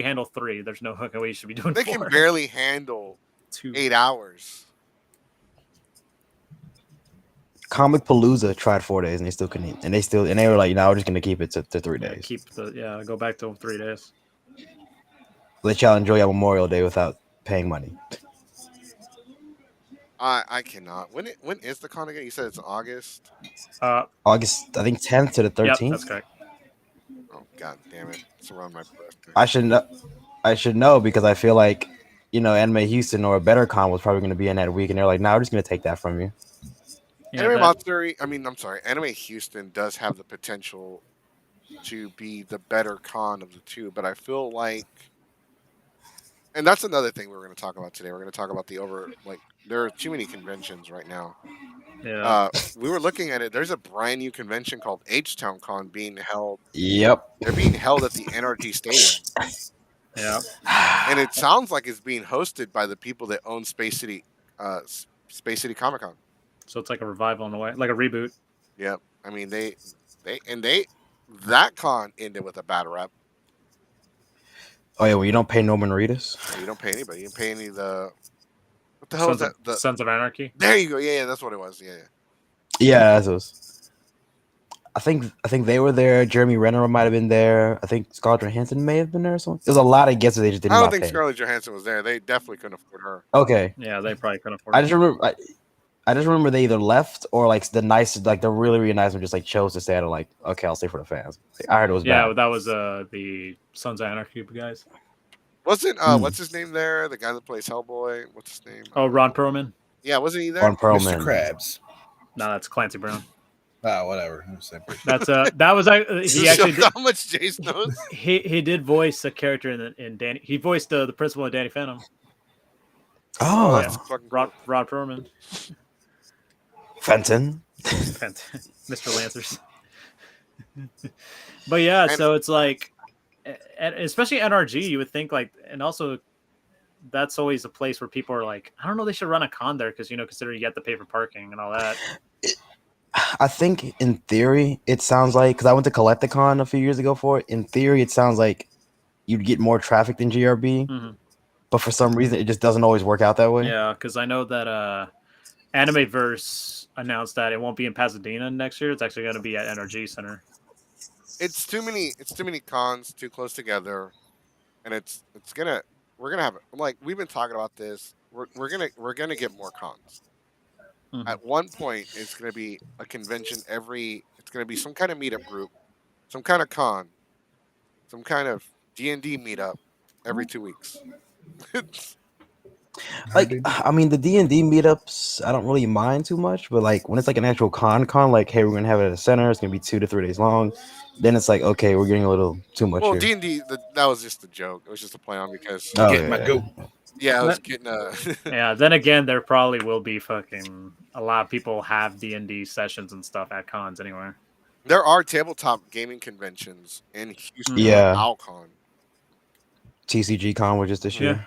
handle 3, there's no fucking way you should be doing They 4. can barely handle 2. 8 hours. Comic Palooza tried 4 days and they were like, no, we're just gonna keep it to 3 Yeah, days. Go back to 3 days. Let y'all enjoy your Memorial Day without paying money. I cannot. When is the con again? You said it's August. August, I think 10th to the 13th. Yep, that's correct. Oh god damn it! It's around my birthday. I should know because I feel like Anime Houston or a better con was probably going to be in that week, and they're like, "No, we're just going to take that from you." Yeah, Anime Houston does have the potential to be the better con of the two, but I feel like, and that's another thing we're going to talk about today. We're going to talk about there are too many conventions right now. Yeah. We were looking at it. There's a brand new convention called H-Town Con being held. Yep. They're being held at the NRG Stadium. Yeah. And it sounds like it's being hosted by the people that own Space City Comic Con. So it's like a revival in a way, like a reboot. Yep. I mean, that con ended with a bad rep. Oh yeah, well you don't pay Norman Reedus. You don't pay anybody. You don't pay any of the. What the hell is that? Sons of Anarchy. There you go. Yeah, that's what it was. Yeah. Yeah, that was. I think they were there. Jeremy Renner might have been there. I think Scarlett Johansson may have been there or something. There's a lot of guests that they just did I don't not think pay. Scarlett Johansson was there. They definitely couldn't afford her. Okay, Yeah, they probably couldn't afford I it. just remember. I just remember they either left or like the really really nice one just like chose to stay at like, okay, I'll stay for the fans. I heard it was Yeah, bad. that was the Sons of Anarchy guys. Wasn't Hmm. what's his name there? The guy that plays Hellboy. What's his name? Oh, Ron Perlman. Yeah, wasn't he there? Ron Mr. Perlman. Krabs. No, that's Clancy Brown. Ah, whatever. I'm the same person. That's that was he actually did, how much Jace knows. he did voice a character in Danny. He voiced the principal of Danny Phantom. Oh, That's fucking cool. Ron Perlman. Fenton. Mr. Lancers. But yeah, And- so it's like, especially NRG, you would think like, and also that's always a place where people are like, I don't know, they should run a con there because, you know, considering you have to pay for parking and all that. I think in theory it sounds like, because I went to Collecticon a few years ago for it. In theory, it sounds like you'd get more traffic than GRB, but for some reason it just doesn't always work out that way. Yeah, because I know that Animeverse announced that it won't be in Pasadena next year. It's actually going to be at NRG Center. It's too many cons too close together, and we're gonna have like we've been talking about this. We're gonna get more cons. At one point, it's gonna be a convention it's gonna be some kind of meetup group, some kind of con, some kind of D&D meetup every 2 weeks. Like, I mean, the D&D meetups, I don't really mind too much, but like when it's like an actual con, like, hey, we're gonna have it at a center, it's gonna be 2 to 3 days long, then it's like, okay, we're getting a little too much Well, here. D&D, that was just a joke. It was just a play on because Get my goat. yeah, I was getting Yeah, then again, there probably will be fucking a lot of people have D&D sessions and stuff at cons anyway. There are tabletop gaming conventions in Houston, Yeah. Alcon. TCG Con was just this year.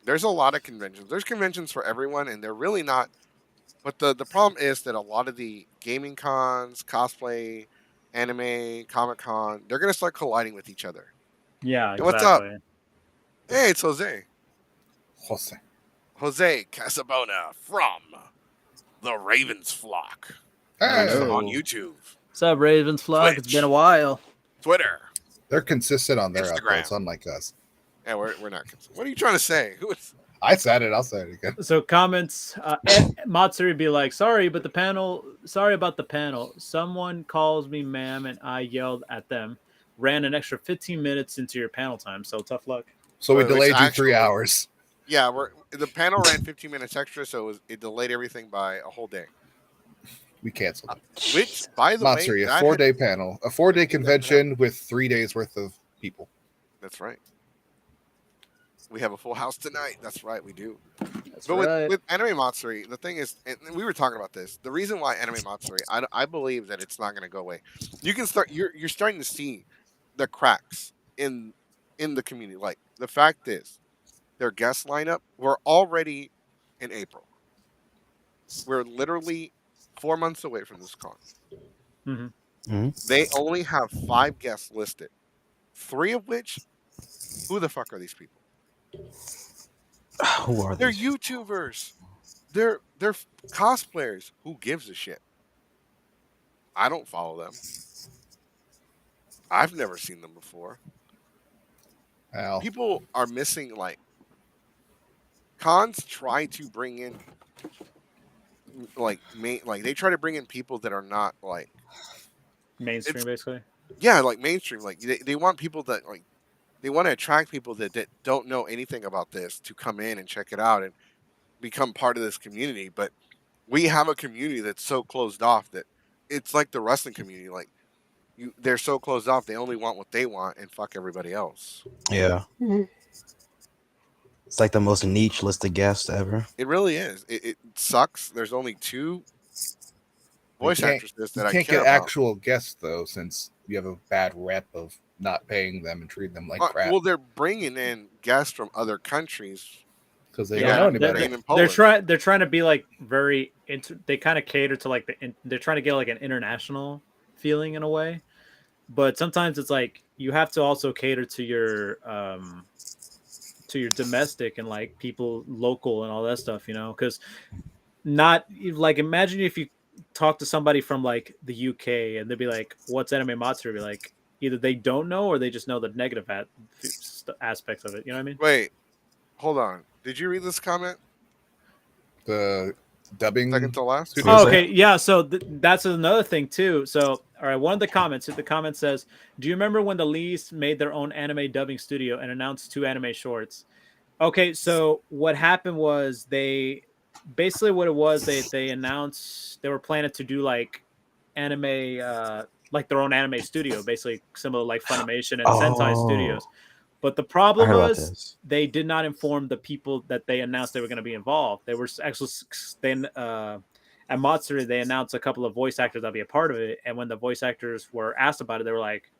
There's a lot of conventions. There's conventions for everyone, and they're really not. But the problem is that a lot of the gaming cons, cosplay, anime, Comic Con, they're gonna start colliding with each other. Yeah, Hey, exactly. what's up? Hey, it's Jose. Jose. Jose Casabona from the Ravens Flock. Hey. He's Oh. on YouTube, What's up, Ravens Flock? It's Twitch. been a while. Twitter. They're consistent on their Instagram. uploads, unlike us. Yeah, we're not. What are you trying to say? Who is? I said it. I'll say it again. So comments, Matsuri be like, sorry about the panel. Someone calls me ma'am and I yelled at them. Ran an extra 15 minutes into your panel time, so tough luck. So we Well, it's delayed you actually- 3 hours. Yeah, the panel ran 15 minutes extra, so it delayed everything by a whole day. We canceled. Which, by the Matsuri, way, a that 4-day panel, a 4-day convention with 3 days worth of people. That's right. We have a full house tonight. That's right, we do. That's But right. with Anime Matsuri, the thing is, and we were talking about this. The reason why Anime Matsuri, I believe that it's not going to go away. You can start. You're starting to see the cracks in the community. Like the fact is, their guest lineup. We're already in April. We're literally 4 months away from this con. They only have 5 guests listed, 3 of which, who the fuck are these people? Who are They're they? YouTubers. They're cosplayers. Who gives a shit? I don't follow them. I've never seen them before. Al. People are missing like cons try to bring in like they try to bring in people that are not like Mainstream, basically. yeah, like mainstream. Like they want people that like they want to attract people that don't know anything about this to come in and check it out and become part of this community. But we have a community that's so closed off that it's like the wrestling community. Like they're so closed off. They only want what they want and fuck everybody else. Yeah. It's like the most niche list of guests ever. It really is. It sucks. There's only 2 voice actresses that You I can't care get about. actual guests, though, since you have a bad rep of not paying them and treating them like crap. Well, they're bringing in guests from other countries. Because they Yeah, don't know they're, anybody. in Poland. they're trying to be like very they kind of cater to like they're trying to get like an international feeling in a way, but sometimes it's like you have to also cater to your domestic and like people local and all that stuff, you know, because not like imagine if you talk to somebody from like the UK and they'd be like, "What's animematsuri?" Be like, either they don't know or they just know the negative aspects of it. You know what I mean? Wait, hold on. Did you read this comment? The dubbing Second to last. studio Oh, said- okay, yeah. So that's another thing too. So, all right, one of the comments. The comment says, "Do you remember when the Lees made their own anime dubbing studio and announced 2 anime shorts?" Okay, so what happened was basically what it was they announced they were planning to do like anime like their own anime studio, basically similar like Funimation and Sentai Oh, Studios. But the I problem heard about was this. they did not inform the people that they announced they were going to be involved. They were actually then at Matsuri they announced a couple of voice actors that'd be a part of it, and when the voice actors were asked about it, they were like,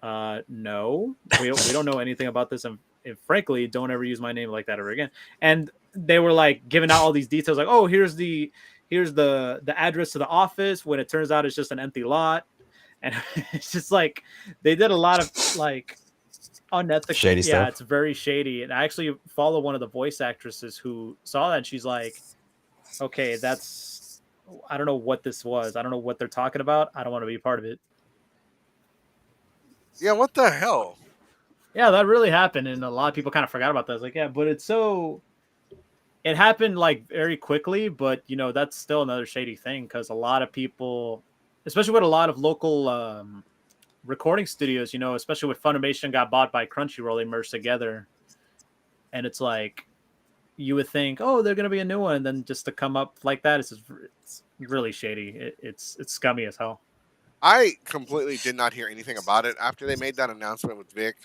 no, we don't know anything about this, and frankly, don't ever use my name like that ever again." And they were like giving out all these details, like, "Oh, here's the address to the office," when it turns out it's just an empty lot, and it's just like they did a lot of like unethical. Shady Yeah, stuff. it's very shady. And I actually follow one of the voice actresses who saw that. And she's like, "Okay, I don't know what this was. I don't know what they're talking about. I don't want to be a part of it." Yeah, what the hell? Yeah, that really happened, and a lot of people kind of forgot about that. It's like, yeah, but it happened like very quickly, but that's still another shady thing because a lot of people, especially with a lot of local recording studios, especially with Funimation got bought by Crunchyroll, they merged together, and it's like you would think, oh, they're gonna be a new one, and then just to come up like that, it's really shady. It's scummy as hell. I completely did not hear anything about it after they made that announcement with Vic,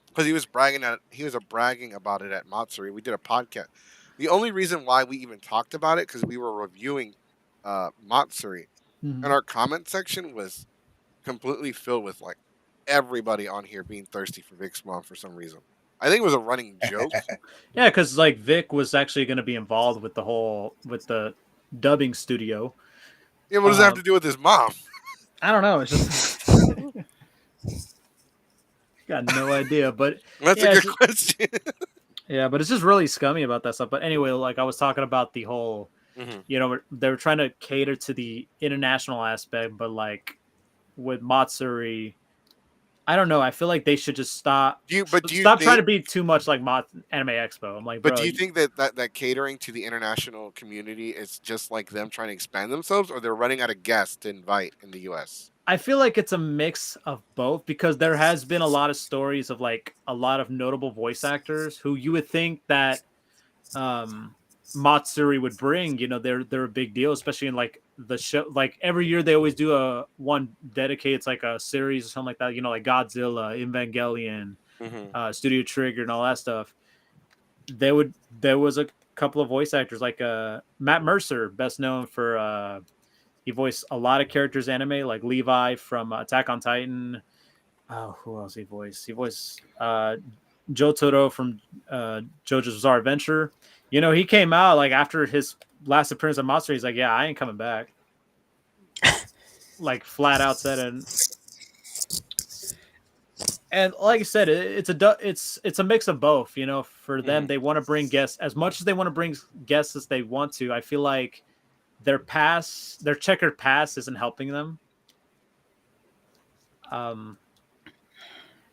because he was bragging about it at Matsuri. We did a podcast. The only reason why we even talked about it because we were reviewing Matsuri, and our comment section was completely filled with like everybody on here being thirsty for Vic's mom for some reason. I think it was a running joke. Yeah, because like Vic was actually going to be involved with the dubbing studio. Yeah, what does that have to do with his mom? I don't know. It's just got no idea, but That's yeah, a good question. yeah, but it's just really scummy about that stuff. But anyway, like I was talking about the whole, they were trying to cater to the international aspect, but like with Matsuri, I don't know. I feel like they should just stop trying to be too much like Anime Expo. I'm like, but bro, do you think that catering to the international community is just like them trying to expand themselves, or they're running out of guests to invite in the U.S.? I feel like it's a mix of both because there has been a lot of stories of like a lot of notable voice actors who you would think that Matsuri would bring. They're a big deal, especially in like the show. Like every year they always do a one dedicated, it's like a series or something like that. Like Godzilla, Evangelion, Studio Trigger, and all that stuff. There was a couple of voice actors like Matt Mercer, best known for he voiced a lot of characters anime, like Levi from Attack on Titan. Oh, who else he voiced? He voiced Jotaro from JoJo's Bizarre Adventure. He came out like after his last appearance on Monster. He's like, "Yeah, I ain't coming back." Like flat out said it. And like I said, it's a mix of both. For them, they want to bring guests as much as they want to bring guests as they want to. I feel like their checkered past isn't helping them.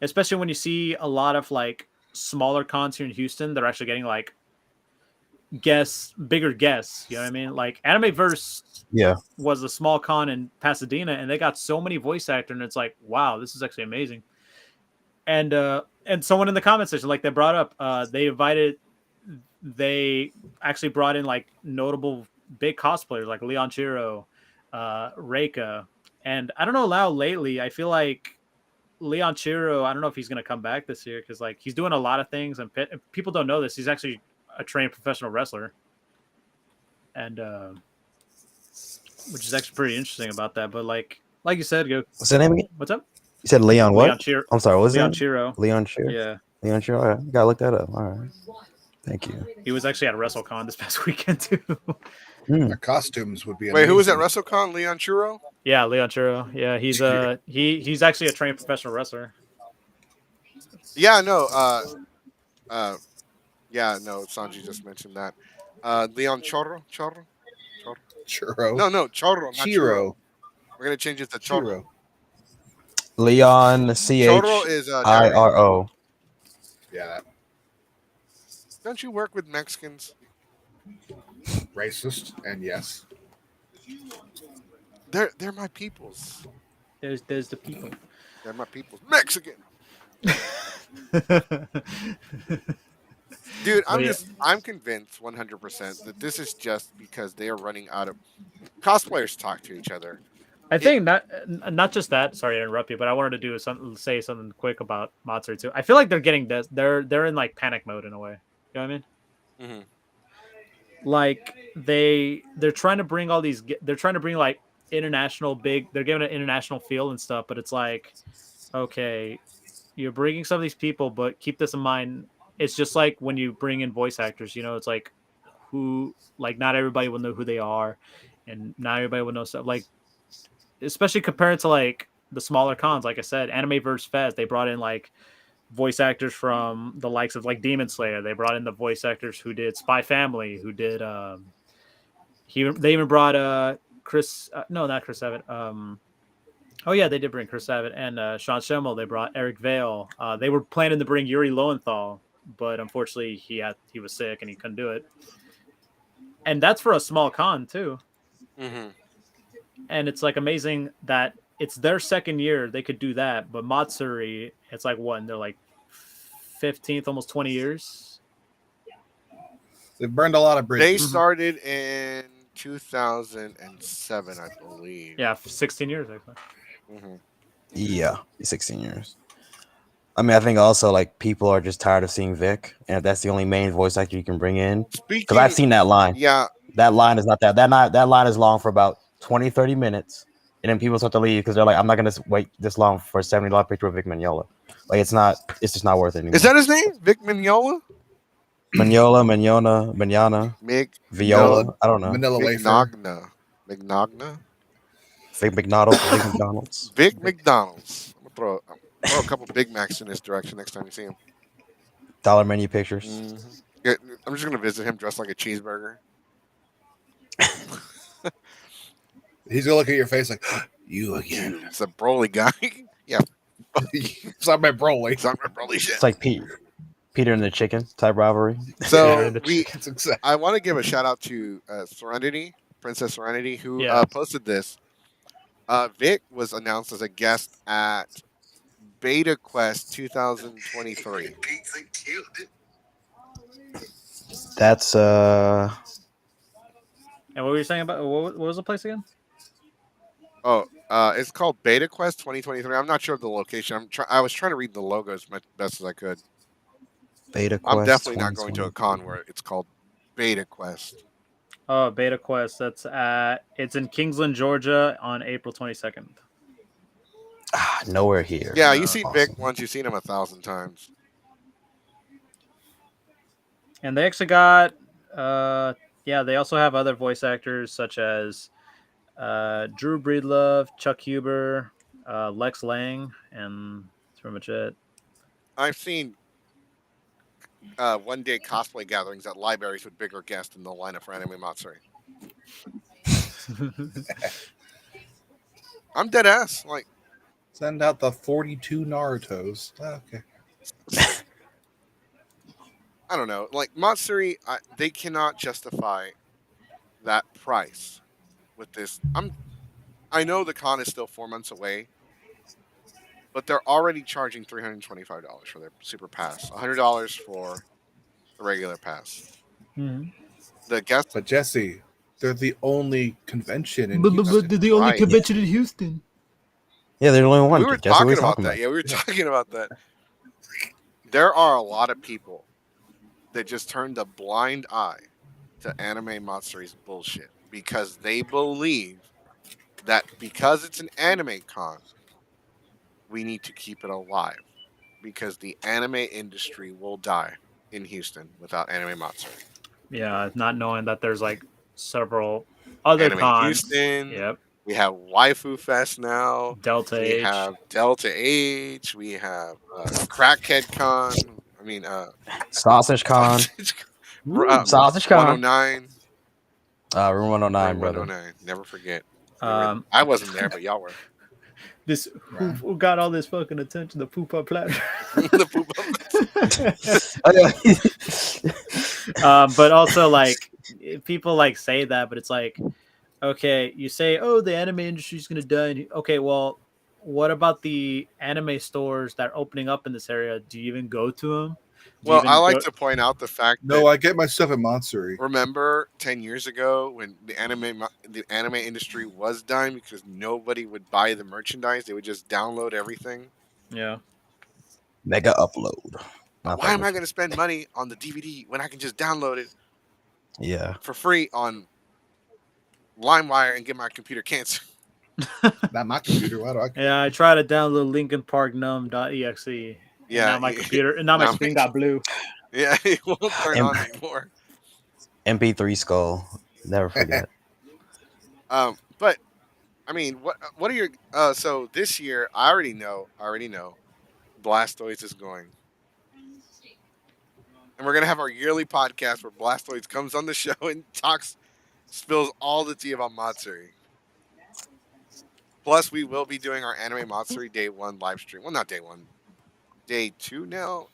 Especially when you see a lot of like smaller cons here in Houston, they're actually getting like bigger guests. You know what I mean? Like Animeverse was a small con in Pasadena, and they got so many voice actors, and it's like, wow, this is actually amazing. And someone in the comment section, like they brought up, they actually brought in like notable big cosplayers like Leon Chiro, Reika, and I don't know now lately. I feel like Leon Chiro, I don't know if he's going to come back this year because like he's doing a lot of things, and people don't know this. He's actually a trained professional wrestler, and which is actually pretty interesting about that. But like you said, what's the name again? What's up? You said Leon what? Leon Chiro. I'm sorry, what was Leon that? Chiro. Leon Chiro. Yeah. Leon Chiro. All right, gotta look that up. All right. Thank you. He was actually at WrestleCon this past weekend too. The costumes would be Wait, amazing. who was at WrestleCon? Leon Churro? Yeah, Leon Churro. Yeah, he's he's actually a trained professional wrestler. Yeah, no. Yeah, no. Sanji just mentioned that. Leon Chorro. Churro. No, chorro, not churro. Chiro. We're gonna change it to chorro. Churro. Leon Chorro is Chiro. Yeah, Don't you work with Mexicans? racist, and yes. They're my peoples. There's the people. They're my peoples. Mexican. Dude, I'm convinced 100% that this is just because they are running out of cosplayers talk to each other. I think not just that. Sorry to interrupt you, but I wanted to say something quick about Matsuri too. I feel like they're getting this. They're in like panic mode in a way. You know what I mean? Mm-hmm. Like they're trying to bring all these. They're trying to bring like international big. They're giving an international feel and stuff. But it's like, okay, you're bringing some of these people, but keep this in mind. It's just like when you bring in voice actors. You know, it's like not everybody will know who they are, and not everybody will know stuff like. Especially compared to like the smaller cons, like I said, Anime vs. Fest, they brought in like voice actors from the likes of like Demon Slayer. They brought in the voice actors who did Spy Family, who did they even brought Chris no, not Chris Sabat. Oh yeah, they did bring Chris Sabat and Sean Schemmel. They brought Eric Vale. They were planning to bring Yuri Lowenthal, but unfortunately he was sick and he couldn't do it. And that's for a small con too. Mm-hmm. And it's like amazing that it's their second year. They could do that. But Matsuri, it's like what? They're like 15th, almost 20 years. They've burned a lot of bridges. They started in 2007, I believe. Yeah, 16 years, actually. Mm-hmm. Yeah, 16 years. I mean, I think also like people are just tired of seeing Vic, and if that's the only main voice actor you can bring in, because I've seen that line. Yeah, that line is not that line is long for about 20-30 minutes, and then people start to leave because they're like, I'm not gonna wait this long for a $70 picture of Vic Mignola. Like it's just not worth it anymore. Is that his name? Vic Mignola? Mignana, Viola. I don't know. Manila Wafer. Mignola. Vic McDonald's. Vic McDonald's. I'm gonna throw a couple Big Macs in this direction next time you see him. Dollar menu pictures. Mm-hmm. Yeah, I'm just gonna visit him dressed like a cheeseburger. He's gonna look at your face like, you again. It's a Broly guy. Yeah. It's not my Broly. It's not my Broly shit. It's like Peter and the Chicken type rivalry. So I want to give a shout out to Serenity, Princess Serenity, who posted this. Vic was announced as a guest at Beta Quest 2023. That's And what were you saying about what was the place again? Oh, it's called Beta Quest 2023. I'm not sure of the location. I was trying to read the logo as best as I could. Beta Quest. I'm definitely not going to a con where it's called Beta Quest. Oh, Beta Quest. It's in Kingsland, Georgia, on April 22nd. Nowhere here. Yeah, you see Vic once. You've seen him 1,000 times. And they actually got, they also have other voice actors such as Drew Breedlove, Chuck Huber, Lex Lang, and that's pretty much it. I've seen one-day cosplay gatherings at libraries with bigger guests in the lineup for Anime Matsuri. I'm dead ass. Like, send out the 42 Narutos. Okay. I don't know. Like Matsuri, they cannot justify that price with this. I know the con is still 4 months away, but they're already charging $325 for their super pass, $100 for the regular pass. Mm-hmm. The guests, but Jesse, they're the only convention in Houston. But they're the only convention in Houston. Yeah, they're the only one. We were talking about that. Yeah, we were talking about that. There are a lot of people that just turned a blind eye to Anime Matsuri's bullshit because they believe that because it's an anime con, we need to keep it alive because the anime industry will die in Houston without Anime Matsuri. Yeah, not knowing that there's like several other Anime cons. Houston. Yep. We have Waifu Fest now. Delta H. We have Delta H. We have Crackhead Con. I mean, Sausage Con. Sausage Con. 109. Room 109, Room brother. 109. Never forget. I wasn't there, but y'all were. This who got all this fucking attention? The poop up platter. The poop But also like people like say that, but it's like, okay, you say, oh, the anime industry's gonna die. Okay, well, what about the anime stores that are opening up in this area? Do you even go to them? Well, I like to point out the fact that I get my stuff at Matsuri. remember 10 years ago when the anime industry was dying because nobody would buy the merchandise, they would just download everything. Yeah. Mega upload. Why am I going to spend money on the DVD when I can just download it for free on LimeWire and get my computer cancer? Not my computer. Why do I care? Yeah, I tried to download Linkin Park Num.exe. Yeah, now my computer and now my screen got blue. Yeah, it won't turn on anymore. MP3 skull. Never forget. But I mean, what are your so this year I already know Blastoise is going. And we're gonna have our yearly podcast where Blastoise comes on the show and spills all the tea about Matsuri. Plus, we will be doing our Anime Matsuri Day 1 live stream. Well, not Day 1. Day 2 now?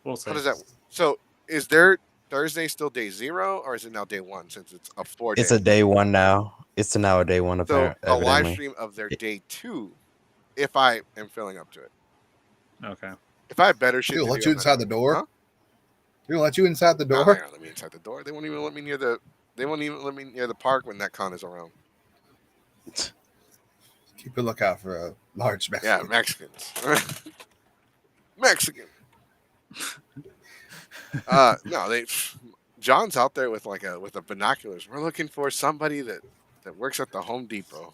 We'll see. How does that... So, is there Thursday still Day 0, or is it now Day 1 since it's a 4-day? It's a Day 1 now. It's now a Day 1, so apparently. A live stream of their Day 2, if I am feeling up to it. Okay. If I have better shit They'll to let do, you inside the door? Huh? They'll let you inside the No, door? they're not let me inside the door. They won't even let me near the... They won't even let me near the park when that con is around. Keep a lookout for a large Mexican. Yeah, Mexicans. Mexican. No, John's out there with a binoculars. We're looking for somebody that works at the Home Depot.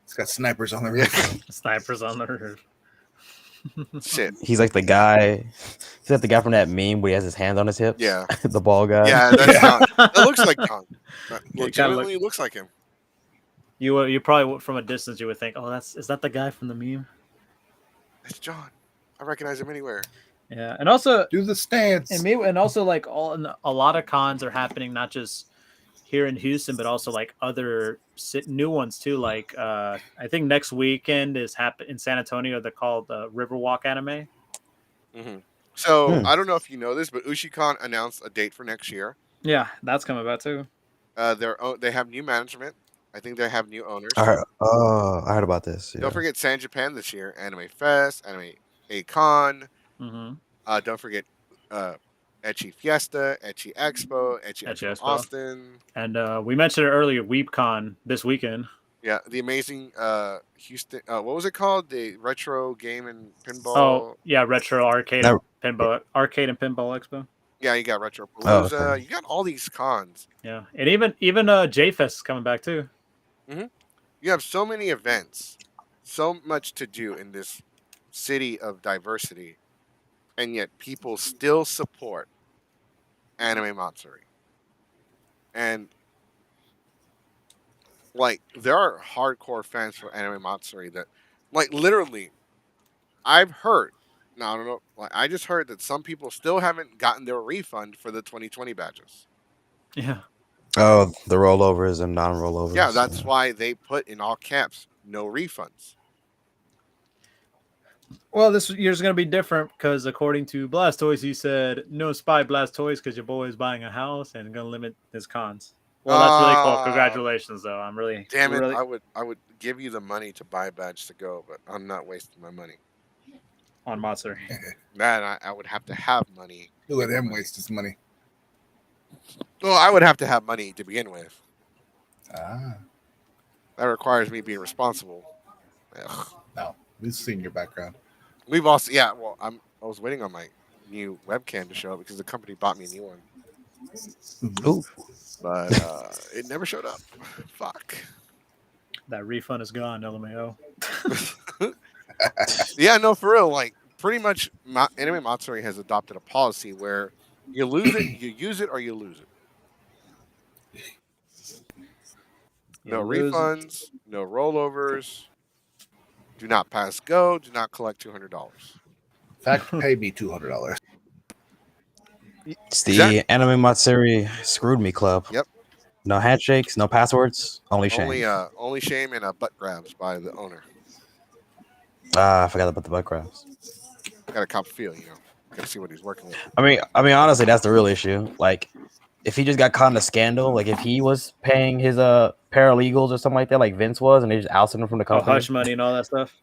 It's got snipers on the roof. Snipers on the roof. Shit. He's like the guy. He's like the guy from that meme where he has his hands on his hips. Yeah. The ball guy. Yeah, that's John. That looks like John. Legitimately looks like him. You probably from a distance you would think, oh, is that the guy from the meme? It's John. I recognize him anywhere. Yeah, and also do the stance. And also like a lot of cons are happening not just here in Houston, but also like other new ones too. Like I think next weekend is in San Antonio. They're called Riverwalk Anime. Mm-hmm. So I don't know if you know this, but Ushicon announced a date for next year. Yeah, that's coming about too. They have new management. I think they have new owners. I heard about this. Yeah. Don't forget San Japan this year. Anime Fest, Anime A-Con. Mm-hmm. Don't forget Ecchi Fiesta, Ecchi Expo, Ecchi Expo Austin. And we mentioned it earlier, WeebCon this weekend. Yeah, the amazing Houston. What was it called? The Retro Game and Pinball. Oh yeah, Retro Arcade and Pinball Expo. Yeah, you got Retro Palooza. Oh, okay. You got all these cons. Yeah, and even J-Fest is coming back too. Mm-hmm. You have so many events, so much to do in this city of diversity, and yet people still support Anime Matsuri. And like there are hardcore fans for Anime Matsuri that, like, literally, I've heard. Now I don't know. Like, I just heard that some people still haven't gotten their refund for the 2020 badges. Yeah. Oh, the rollovers and non-rollovers. Yeah, that's why they put in all caps, no refunds. Well, this year's going to be different because according to Blastoise, he said, no spy Blastoise because your boy is buying a house and going to limit his cons. Well, that's really cool. Congratulations, though. I'm really... Damn it, really... I would give you the money to buy a badge to go, but I'm not wasting my money. On Matsuri. Man, I would have to have money. You let him waste his money. Well, I would have to have money to begin with. That requires me being responsible. Ugh. No, we've seen your background. We've also, yeah. Well, I was waiting on my new webcam to show up because the company bought me a new one. Ooh. But it never showed up. Fuck. That refund is gone, LMAO. Yeah, no, for real. Like, pretty much, Anime Matsuri has adopted a policy where you lose it, you use it, or you lose it. No refunds, no rollovers. Do not pass go. Do not collect $200. In fact, pay me $200. It's the Anime Matsuri Screwed Me Club. Yep. No handshakes, no passwords, only shame. Only shame and butt grabs by the owner. I forgot about the butt grabs. Got to cop feel, Got to see what he's working with. I mean, honestly, that's the real issue. Like, if he just got caught in a scandal, like if he was paying his paralegals or something like that, like Vince was, and they just ousted him from the company, hush money and all that stuff.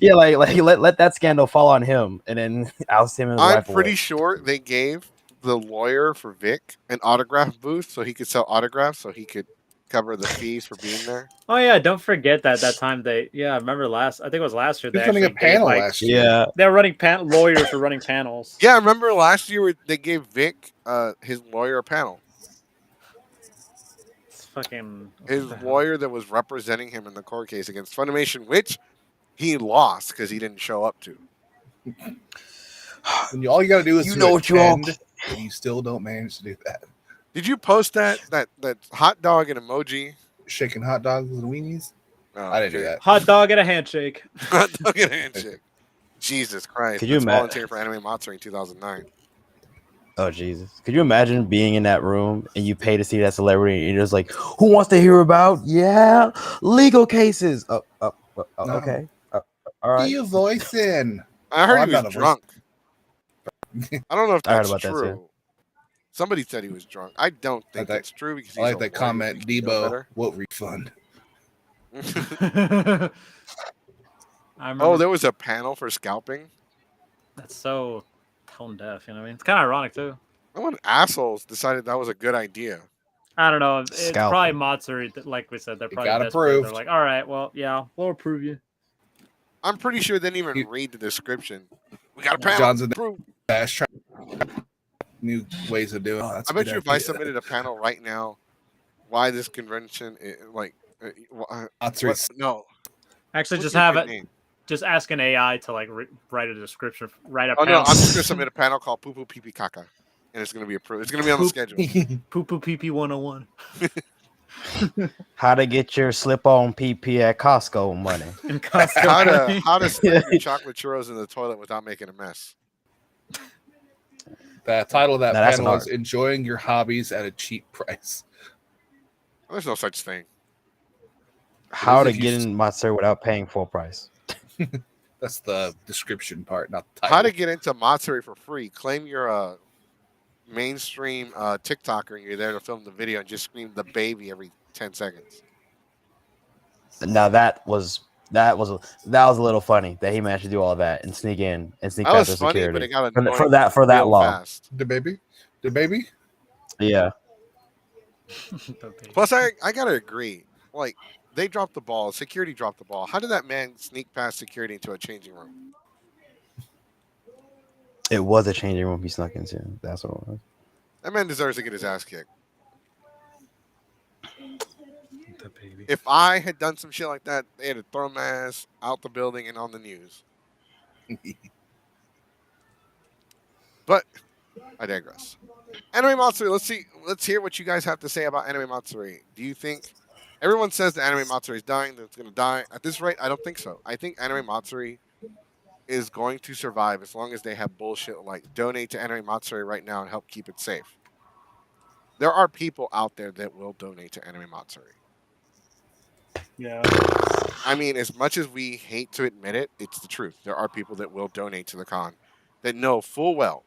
yeah, like let that scandal fall on him, and then oust him and his I'm wife pretty away. sure they gave the lawyer for Vic an autograph booth so he could sell autographs, so he could cover the fees for being there. Oh yeah, don't forget that time I remember I think it was last year. He They was running a actually gave, panel last year. Yeah, they were running lawyers were running panels. Yeah, I remember last year they gave Vic his lawyer a panel. It's fucking His lawyer that was representing him in the court case against Funimation, which he lost because he didn't show up to. And all you got to do is You know what you want. and you still don't manage to do that. Did you post that hot dog and emoji? Shaking hot dogs and weenies. Oh, I didn't do that. hot dog and a handshake. Hot dog and handshake. Jesus Christ! Could you volunteer for Anime Matsuri in 2009? Oh Jesus! Could you imagine being in that room and you pay to see that celebrity and you're just like, who wants to hear about legal cases? Okay, all right. Be a voice in. I heard I'm he not was a drunk. I don't know if I heard that's about that, true. too. Somebody said he was drunk. I don't think that's true because I like that comment. Debo, what refund? I remember, Oh, there was a panel for scalping. that's so tone deaf. You know what I mean? It's kind of ironic too. No one assholes decided that was a good idea. I don't know. It's Scalping. probably Matsuri. Like we said, they're You probably got desperate. approved. They're like, all right, well, yeah, we'll approve you. I'm pretty sure they didn't even read the description. We got a panel. John's in approved. Fast track. New ways of doing. Oh, that's I bet you if I submitted a panel right now, why this convention, Matsuri's no. Actually, What's just your have good it. name? Just ask an AI to like write a description. Write a Oh no, panel. I'm just gonna submit a panel called Poo Poo Pee Pee Caca, and it's gonna be approved. It's gonna be on the schedule. Poo poo pee pee 101. How to get your slip-on PP at Costco money? In Costco. How to slip your chocolate churros in the toilet without making a mess. The title of that Now, that's panel an is "Enjoying Your Hobbies at a Cheap Price." There's no such thing. How to if you get in Matsuri without paying full price? That's the description part, not the title. How to get into Matsuri for free? Claim you're a mainstream TikToker and you're there to film the video and just scream the baby every 10 seconds. Now that was a little funny that he managed to do all that and sneak in and sneak That past was the funny, security but it got for annoying that real long. fast. The baby. Yeah. Plus, I gotta agree. Like, they dropped the ball. Security dropped the ball. How did that man sneak past security into a changing room? It was a changing room he snuck into. That's what it was. That man deserves to get his ass kicked. The baby. If I had done some shit like that, they had to throw my ass out the building and on the news. But I digress. Anime Matsuri, let's hear what you guys have to say about Anime Matsuri. Do you think everyone says that Anime Matsuri is dying, that it's gonna die? At this rate, I don't think so. I think Anime Matsuri is going to survive as long as they have bullshit like donate to Anime Matsuri right now and help keep it safe. There are people out there that will donate to Anime Matsuri. Yeah. I mean, as much as we hate to admit it, it's the truth. There are people that will donate to the con that know full well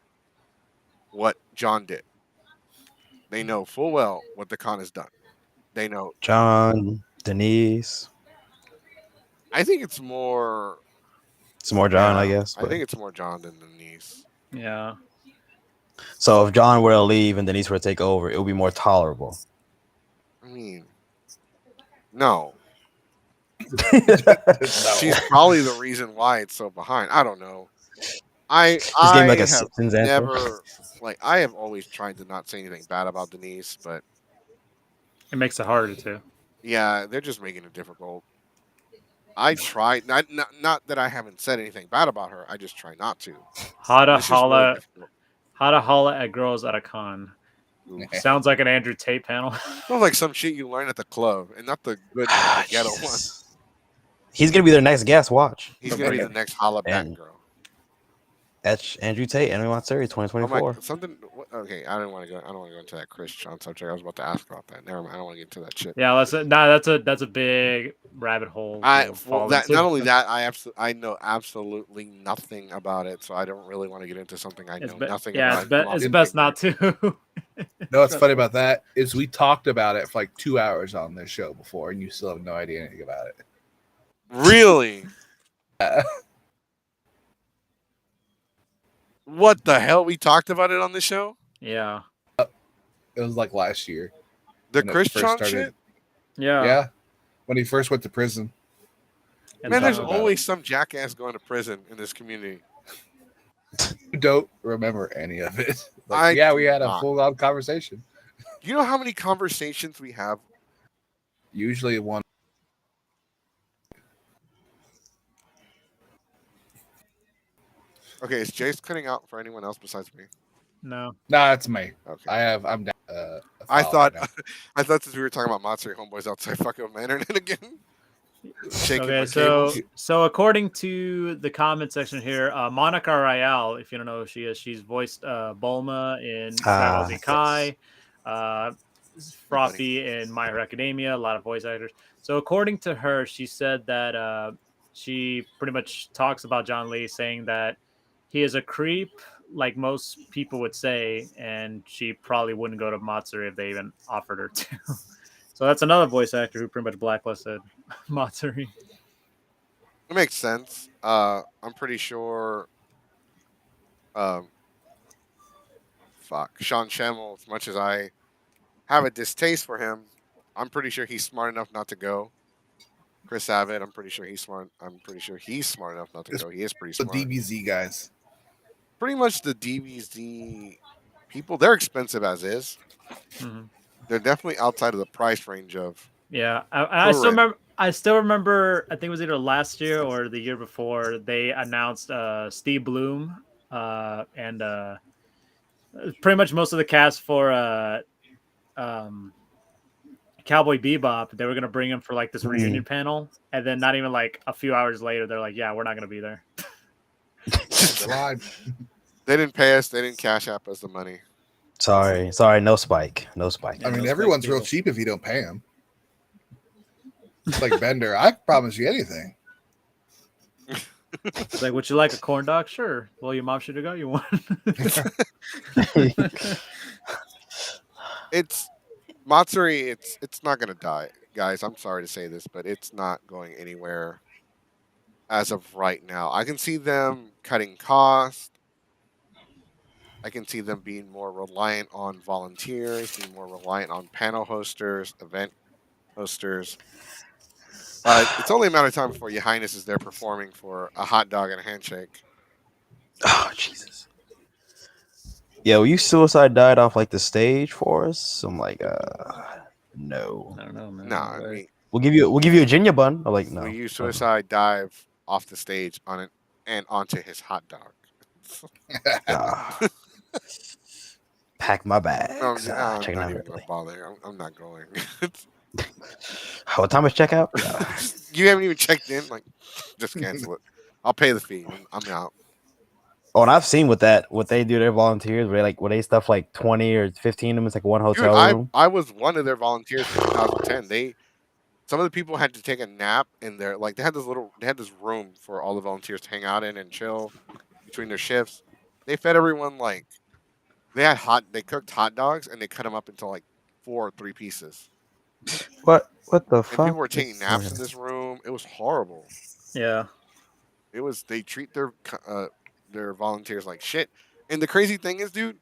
what John did. They know full well what the con has done. They know John, Denise. I think it's more. It's more John, I guess. I think it's more John than Denise. Yeah. So if John were to leave and Denise were to take over, it would be more tolerable. I mean, no. No. She's probably the reason why it's so behind. I don't know. I gave me like a have Simpsons answer. never I have always tried to not say anything bad about Denise, but It makes it harder too. yeah, they're just making it difficult. I tried not that I haven't said anything bad about her. I just try not to. How to It's just really holla difficult. How to holla at girls at a con. Ooh. Sounds like an Andrew Tate panel. Sounds like some shit you learn at the club, and not the good the ghetto one. He's gonna be their next guest. Watch. He's gonna be the next holla back And- girl. Etch Andrew Tate, Anime Matsuri, Oh my, 2024. something. Okay, I don't want to go. I don't want to go into that Chris Sean subject. I was about to ask about that. Never mind. I don't want to get into that shit. Yeah, that's a big rabbit hole to fall That into. not only that, I know absolutely nothing about it, so I don't really want to get into something I know nothing yeah, about. it's best not to. No, what's funny about that is we talked about it for like 2 hours on this show before, and you still have no idea anything about it. Really? What the hell? We talked about it on the show. Yeah. It was like last year. The when it Chris first Sean started. shit. Yeah, when he first went to prison. And Man, there's about always some jackass going to prison in this community. You don't remember any of it. I Yeah, we do had a not. full-on conversation. You know how many conversations we have? Usually one. Okay, is Jace cutting out for anyone else besides me? No. Nah, it's me. Okay. I'm down. I thought since we were talking about Matsuri homeboys outside fucking with my internet again. Shaking Okay, my so cables. according to the comment section here, Monica Royale, if you don't know who she is, she's voiced Bulma in Dragon Ball Z Kai, Froppy in My Hero Academia, a lot of voice actors. So according to her, she said that she pretty much talks about John Lee, saying that he is a creep, like most people would say, and she probably wouldn't go to Matsuri if they even offered her to. So that's another voice actor who pretty much blacklisted Matsuri. It makes sense. I'm pretty sure. Sean Schemmel. As much as I have a distaste for him, I'm pretty sure he's smart enough not to go. Chris Abbott, I'm pretty sure he's smart. I'm pretty sure he's smart enough not to go. He is pretty the smart. DBZ guys. Pretty much the DBZ people, they're expensive as is. Mm-hmm. They're definitely outside of the price range of. Yeah, I still remember. I still remember. I think it was either last year or the year before. They announced Steve Bloom and pretty much most of the cast for Cowboy Bebop. They were gonna bring him for like this reunion panel, and then not even like a few hours later, they're like, "Yeah, we're not gonna be there." They didn't pay us. They didn't cash app us the money. Sorry, no spike. I mean, everyone's real cheap if you don't pay them. It's like Bender. I promise you anything. It's like, would you like a corn dog? Sure. Well, your mom should have got you one. It's Matsuri. It's not gonna die, guys. I'm sorry to say this, but it's not going anywhere as of right now. I can see them cutting costs. I can see them being more reliant on volunteers, being more reliant on panel hosters, event hosters. It's only a matter of time before Your Highness is there performing for a hot dog and a handshake. Oh, Jesus. Yeah, well, you suicide died off like the stage for us. I'm like, no. I don't know, man. No, I mean, We'll give you a Ginya bun. I'm like, no. will you suicide dive off the stage on it and onto his hot dog? Pack my bags. I'm not checking out even gonna bother. I'm not going. What time is checkout? You haven't even checked in. Like, just cancel it. I'll pay the fee. I'm out. Oh, and I've seen what they do. Their volunteers where they stuff like 20 or 15 of them. It's like one hotel room. I was one of their volunteers in 2010. Some of the people had to take a nap in their they had this room for all the volunteers to hang out in and chill between their shifts. They fed everyone they cooked hot dogs and they cut them up into like 4 or 3 pieces. What the And fuck? people were taking naps in this room. It was horrible. Yeah. They treat their volunteers like shit. And the crazy thing is, dude,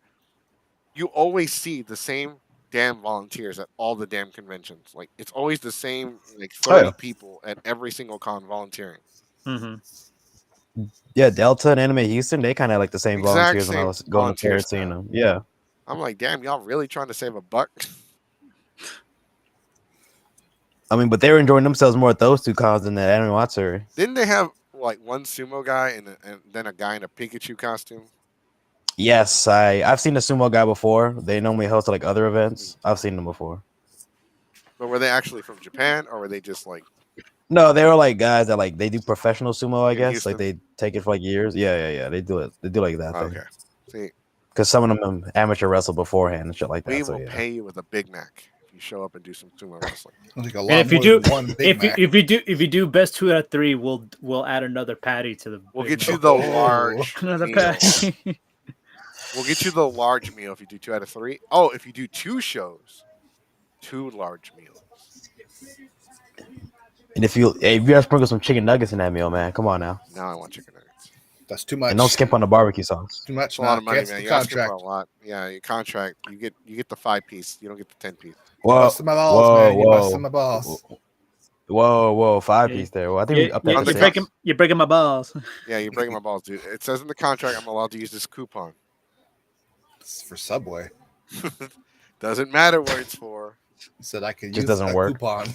you always see the same damn volunteers at all the damn conventions. Like, it's always the same 30 people at every single con volunteering. Mm-hmm. Yeah, Delta and Anime Houston, they kind of like the same volunteers when I was going up there seeing them. Yeah. I'm like, damn, y'all really trying to save a buck? I mean, but they were enjoying themselves more at those 2 cons than the Anime Matsuri. Didn't they have one sumo guy and then a guy in a Pikachu costume? Yes, I've seen the sumo guy before. They normally host like other events. I've seen them before. But were they actually from Japan or were they just No, they were like guys that like they do professional sumo. I In guess Houston? like they take it for like years. Yeah. They do it. They do like that thing. Okay. See, Because some of them amateur wrestle beforehand and shit like we that. So will yeah. pay you with a Big Mac if you show up and do some sumo wrestling. Like a And lot if you more do, than one Big Mac. if you do best 2 out of 3, we'll add another patty to the. We'll Big get you Mac. the Oh. large Another meal. patty. We'll get you the large meal if you do 2 out of 3. Oh, if you do 2 shows, 2 large meals. And if you gotta sprinkle some chicken nuggets in that meal, man, come on now. Now I want chicken nuggets. That's too much. And don't skip on the barbecue sauce. Too much. It's a lot of money, Cancel man. the You're asking for contract. a lot. Yeah, your contract. You get the 5-piece. You don't get the 10-piece. Whoa, Busting my balls, man. You busting my balls. Whoa, 5 Yeah, piece there. Well, I think we up that On to the six. you're breaking my balls. Yeah, you're breaking my balls, dude. It says in the contract I'm allowed to use this coupon. It's for Subway. Doesn't matter what it's for. He said I could Just use doesn't a work. coupon.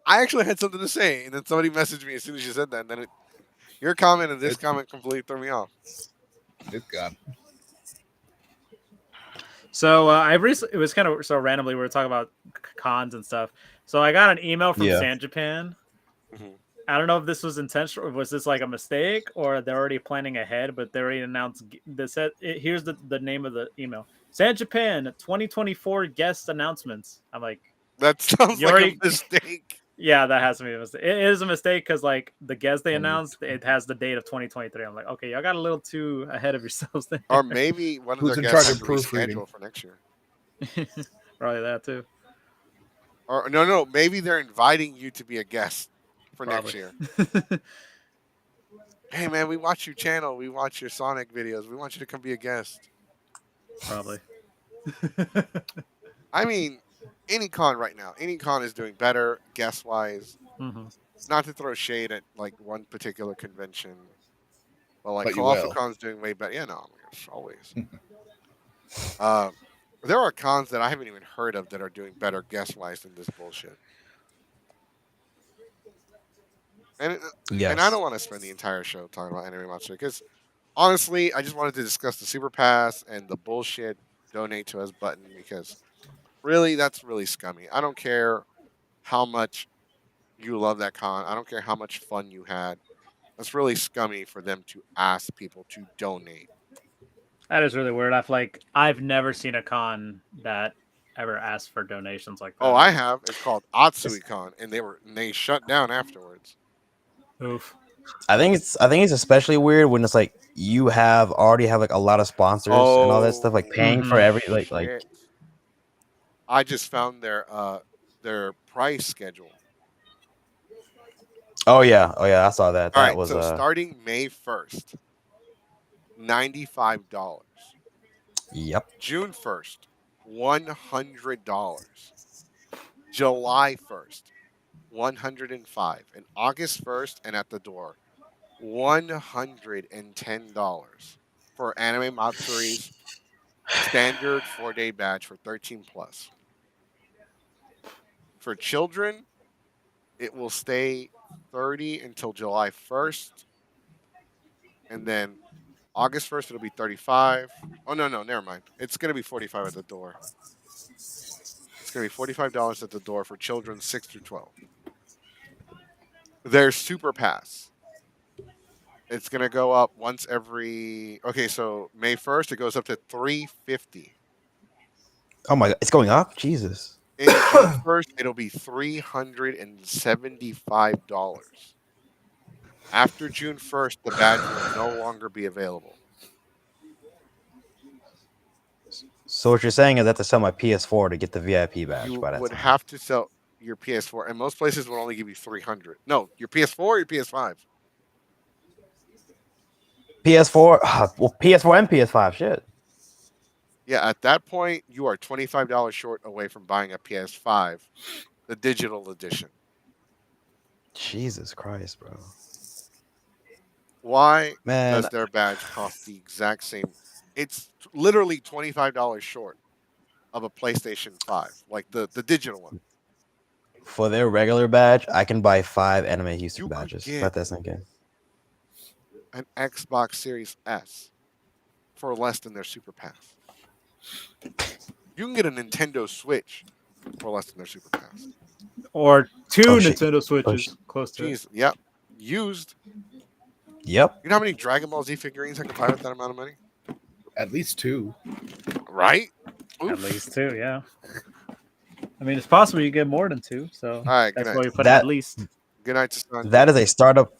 I actually had something to say, and then somebody messaged me as soon as you said that. And then your comment and this comment completely threw me off. It's gone. So I recently, it was kind of so randomly we were talking about cons and stuff. So I got an email from Yeah. San Japan. Mhm. I don't know if this was intentional or was this like a mistake or they're already planning ahead, but they already announced. They said here's the name of the email: San Japan 2024 guest announcements. I'm like, That sounds You like already- a mistake. yeah, that has to be a mistake. It is a mistake because like the guest they announced, it has the date of 2023. I'm like, okay, y'all got a little too ahead of yourselves there. Or maybe one of Who's their in guests charge has of to proofreading? reschedule for next year. Probably that too. Or no, maybe they're inviting you to be a guest for next Probably. year. Hey man, we watch your channel. We watch your Sonic videos. We want you to come be a guest. Probably. I mean, any con right now, any con is doing better guest wise. hmm Not to throw shade at like one particular convention, but like But you will. Con's doing way better. Yeah, no, oh my gosh, always. There are cons that I haven't even heard of that are doing better guest wise than this bullshit. And Yes. and I don't want to spend the entire show talking about Anime Matsuri because honestly, I just wanted to discuss the Super Pass and the bullshit donate to us button because really, that's really scummy. I don't care how much you love that con. I don't care how much fun you had. That's really scummy for them to ask people to donate. That is really weird. I've never seen a con that ever asked for donations like that. Oh, I have. It's called Atsui Con, and they shut down afterwards. Oof. I think it's especially weird when it's like you already have like a lot of sponsors and all that stuff, like paying for every like Shit. I just found their price schedule. oh yeah, I saw that. All That right, was so starting May 1st, $95. yep. June 1st, $100. July 1st, $105. And August 1st and at the door, $110 for Anime Matsuri's standard 4-day badge for 13 plus. For children, it will stay 30 until July 1st. And then August 1st, it'll be 35. Oh, no, never mind. It's going to be 45 at the door. It's going to be $45 at the door for children 6 through 12. There's Super Pass. It's going to go up once every. Okay, so May 1st, it goes up to $350. Oh my god, it's going up. Jesus. In June 1st, it'll be $375. After June 1st, the badge will no longer be available. So what you're saying is I have to sell my PS4 to get the VIP badge You by that would time. have to sell your PS4, and most places will only give you 300. No, your PS4 or your PS5. PS4, well, PS4 and PS5, shit. Yeah, at that point, you are $25 short away from buying a PS5, the digital edition. Jesus Christ, bro. Why Man, does their badge cost the exact same? It's literally $25 short of a PlayStation 5, like the digital one. for their regular badge, I can buy 5 Anime Houston You could badges. get- Let that sink in. An Xbox Series S for less than their Super Pass. You can get a Nintendo Switch for less than their Super Pass. Or two Oh, shit. Nintendo Switches close to it. Jeez, yep. Used. Yep. You know how many Dragon Ball Z figurines I can buy with that amount of money? At least 2. Right? At Oof. least 2, yeah. I mean, it's possible you get more than 2, so All right, good that's night. why we put That- at least. Good night to Son. That is a startup.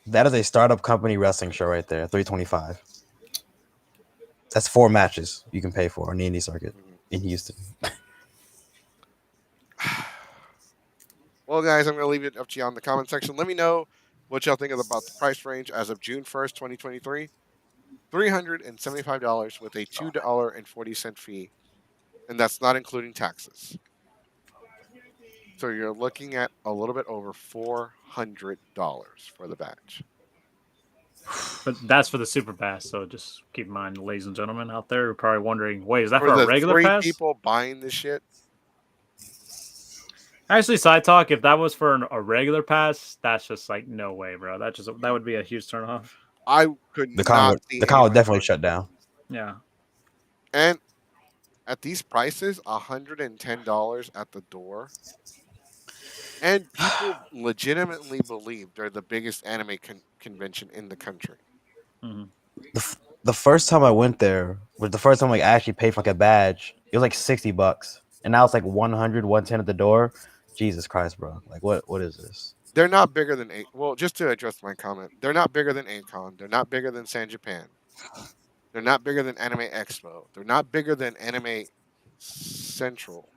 That is a startup company wrestling show right there. 325. That's 4 matches you can pay for on the indie circuit in Houston. Well, guys, I'm going to leave it up to you on the comment section. Let me know what y'all think about the price range as of June 1st, 2023. $375 with a $2.40 fee, and that's not including taxes. So you're looking at a little bit over $400 for the badge. But that's for the Super Pass, so just keep in mind, ladies and gentlemen out there, are probably wondering, wait, is that For for a the regular 3 pass? people buying this shit, Actually, side talk, if that was for a regular pass, that's just like no way, bro. That would be a huge turn off. I could The con not would, see the con would anyone definitely buying shut down. Yeah. And at these prices, $110 at the door. And people legitimately believe they're the biggest anime convention in the country. Mhm. The first time I went there was the first time like I actually paid for like a badge. It was like $60, and now it's like 100, 110 at the door. Jesus Christ, bro! Like what is this? They're not bigger than well, just to address my comment, they're not bigger than Acon. They're not bigger than San Japan. They're not bigger than Anime Expo. They're not bigger than Anime Central.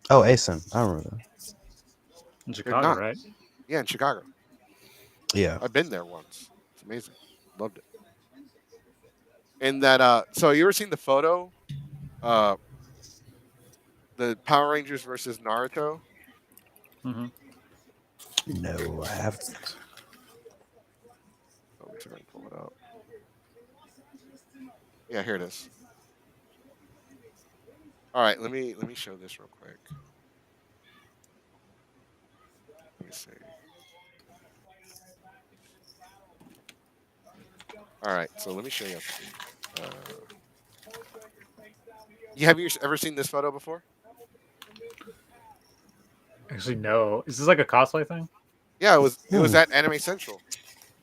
Oh, ASIN. I remember that. In They're Chicago, not. right? Yeah, in Chicago. Yeah. I've been there once. It's amazing. Loved it. And that so you ever seen the photo? Uh the Power Rangers versus Naruto? Hmm. No, I haven't. Let me see if I can pull it up. Yeah, here it is. All right, let me show this real quick. Let me see. All right, so let me show you. Have you ever seen this photo before? Actually, no. Is this like a cosplay thing? Yeah, it was at Anime Central.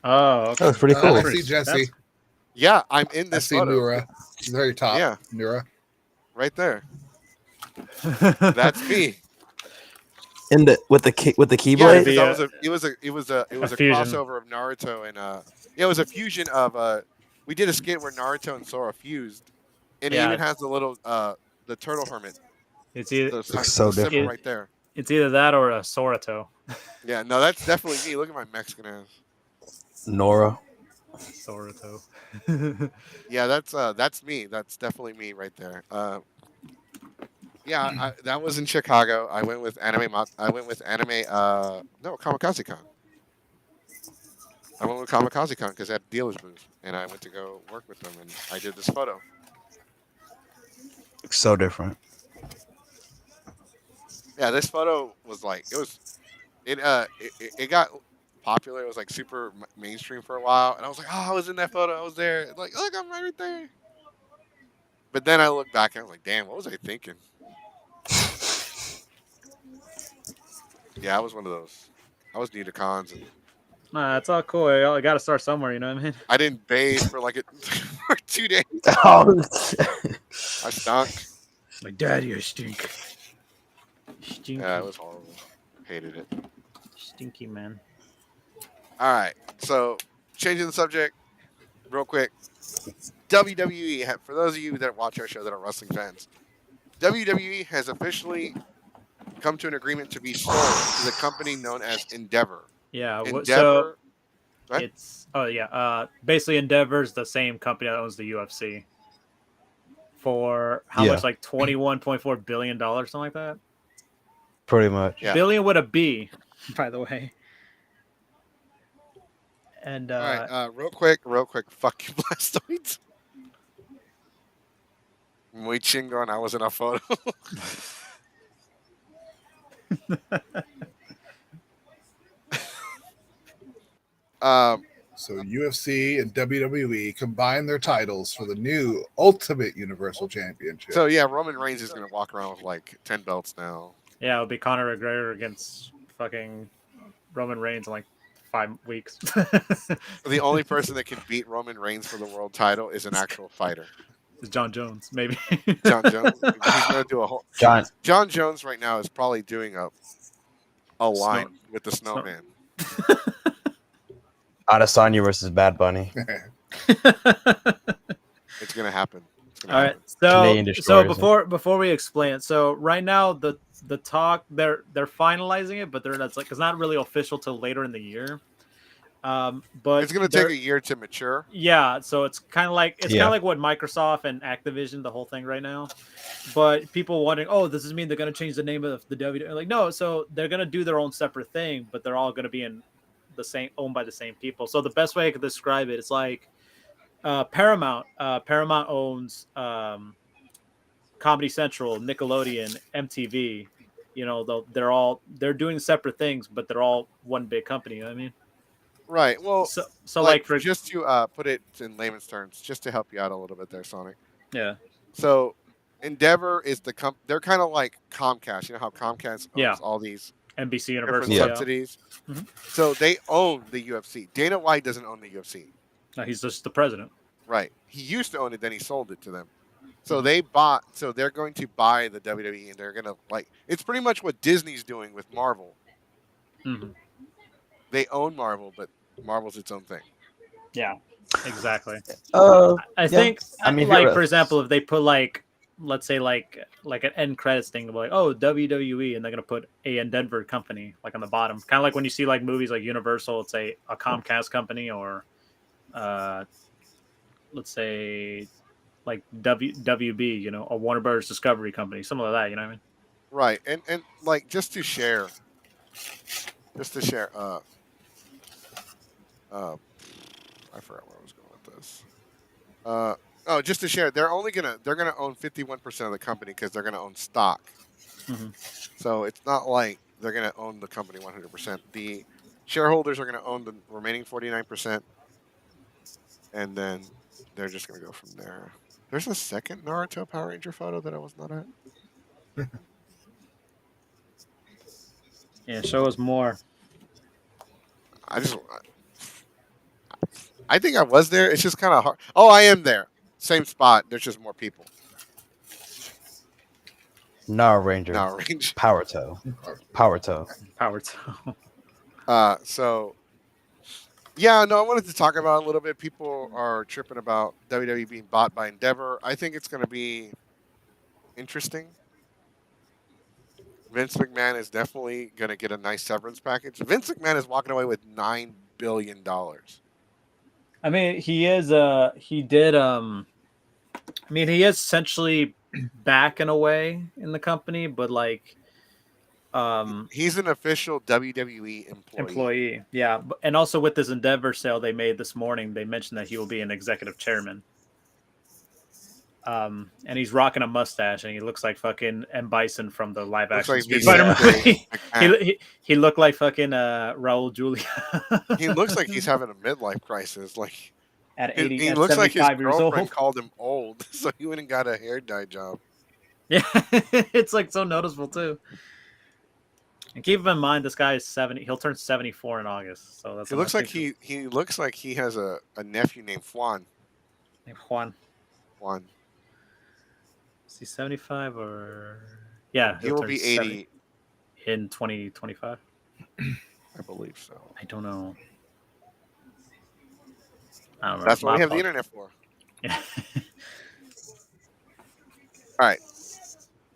Oh, okay. That was pretty cool. I pretty- see Jesse. Yeah, I'm in I this see photo. Nura. She's very top. Yeah. Nura. Right there. That's me. In the with the Yeah, keyblade. because Be I a- was it was a fusion. crossover of Naruto and yeah, it was a fusion of we did a skit where Naruto and Sora fused, and it Yeah. even has the little the turtle hermit, It's either the so symbol different. right there. it's either that or a Sorato. Yeah, no, that's definitely me. Look at my Mexican ass. Nora. Sorato. Yeah, that's me. That's definitely me right there. Yeah, that was in Chicago. I went with I went with anime. No, Kamikaze Con. I went with Kamikaze Con because they had a dealer's booth, and I went to go work with them, and I did this photo. So different. Yeah, this photo was like it got popular. It was like super mainstream for a while, and I was like, oh, I was in that photo. I was there. Like, look, I'm right there. But then I looked back and I was like, damn, what was I thinking? Yeah, I was one of those. I was new to cons, and Nah, it's all cool. I got to start somewhere, you know what I mean? I didn't bathe for like for 2 days. Oh, I stunk. Like, Daddy, I stink. Stinky. Yeah, it was horrible. Hated it. Stinky, man. All right, so changing the subject real quick. WWE, for those of you that watch our show that are wrestling fans, WWE has officially come to an agreement to be sold to the company known as Endeavor. Yeah, so Endeavor. What? it's basically Endeavor's the same company that owns the UFC for how Yeah. much, like $21.4 billion, something like that. pretty much. Yeah. Billion with a B, by the way. And All right, real quick. Fuck you, Blastoids. Muy chingon. I was in a photo. So UFC and WWE combine their titles for the new Ultimate Universal Championship. So yeah, Roman Reigns is gonna walk around with like 10 belts now. Yeah, it'll be Conor McGregor against fucking Roman Reigns in like 5 weeks. The only person that can beat Roman Reigns for the world title is an actual fighter. It's John Jones, maybe. John Jones. He's gonna do a whole. John Jones right now is probably doing a line with the snowman. Adesanya versus Bad Bunny. It's gonna happen. All right. So before we explain it, so right now the talk they're finalizing it, but it's not really official till later in the year. But it's gonna take a year to mature. Yeah, so it's kind of like what Microsoft and Activision, the whole thing right now. But people wondering, oh, does this mean they're gonna change the name of the WWE? Like, no, so they're gonna do their own separate thing, but they're all gonna be owned by the same people. So the best way I could describe it is like Paramount. Paramount owns Comedy Central, Nickelodeon, MTV. You know, they're doing separate things, but they're all one big company. You know what I mean? Right. Well, so like for just to put it in layman's terms, just to help you out a little bit there, Sonic. Yeah. So Endeavor is they're kind of like Comcast. You know how Comcast owns all these NBC Universal subsidies. Mm-hmm. So they own the UFC. Dana White doesn't own the UFC. No, he's just the president. Right. He used to own it, then he sold it to them. So they're going to buy the WWE, and they're gonna it's pretty much what Disney's doing with Marvel. Mm-hmm. They own Marvel, but Marvel's its own thing. Yeah, exactly. I think, for example, if they put let's say like an end credits thing, like WWE, and they're gonna put a Endeavor company like on the bottom, kind of like when you see like movies like Universal, it's a Comcast company, or let's say like WB, you know, a Warner Brothers Discovery company, something like that. You know what I mean? Right, and like just to share. I forgot where I was going with this. Just to share, they're gonna own 51% of the company because they're gonna own stock. Mm-hmm. So it's not like they're gonna own the company 100%. The shareholders are gonna own the remaining 49%, and then they're just gonna go from there. There's a second Naruto Power Ranger photo that I was not at. Yeah, show us more. I think I was there. It's just kind of hard. Oh, I am there. Same spot. There's just more people. Ranger. Power Toe. So, yeah, no, I wanted to talk about it a little bit. People are tripping about WWE being bought by Endeavor. I think it's going to be interesting. Vince McMahon is definitely going to get a nice severance package. Vince McMahon is walking away with $9 billion. I mean, he is. He did. I mean, he is essentially back in a way in the company, but like, he's an official WWE employee. Yeah, and also with this Endeavor sale they made this morning, they mentioned that he will be an executive chairman. And he's rocking a mustache, and he looks like fucking M. Bison from the live action Spider-Man movie. He looked like fucking Raul Julia. He looks like he's having a midlife crisis. Like at 80, he looks like his girlfriend called him old, so he went and got a hair dye job. Yeah, it's like so noticeable too. And keep in mind, this guy is 70. He'll turn 74 in August. So that's. He looks like he has a nephew named Juan. Juan. Is he 75 or? Yeah, he will be 80 in 2025. I believe so. I don't know. I don't know. That's what we have the internet for. Yeah. All right.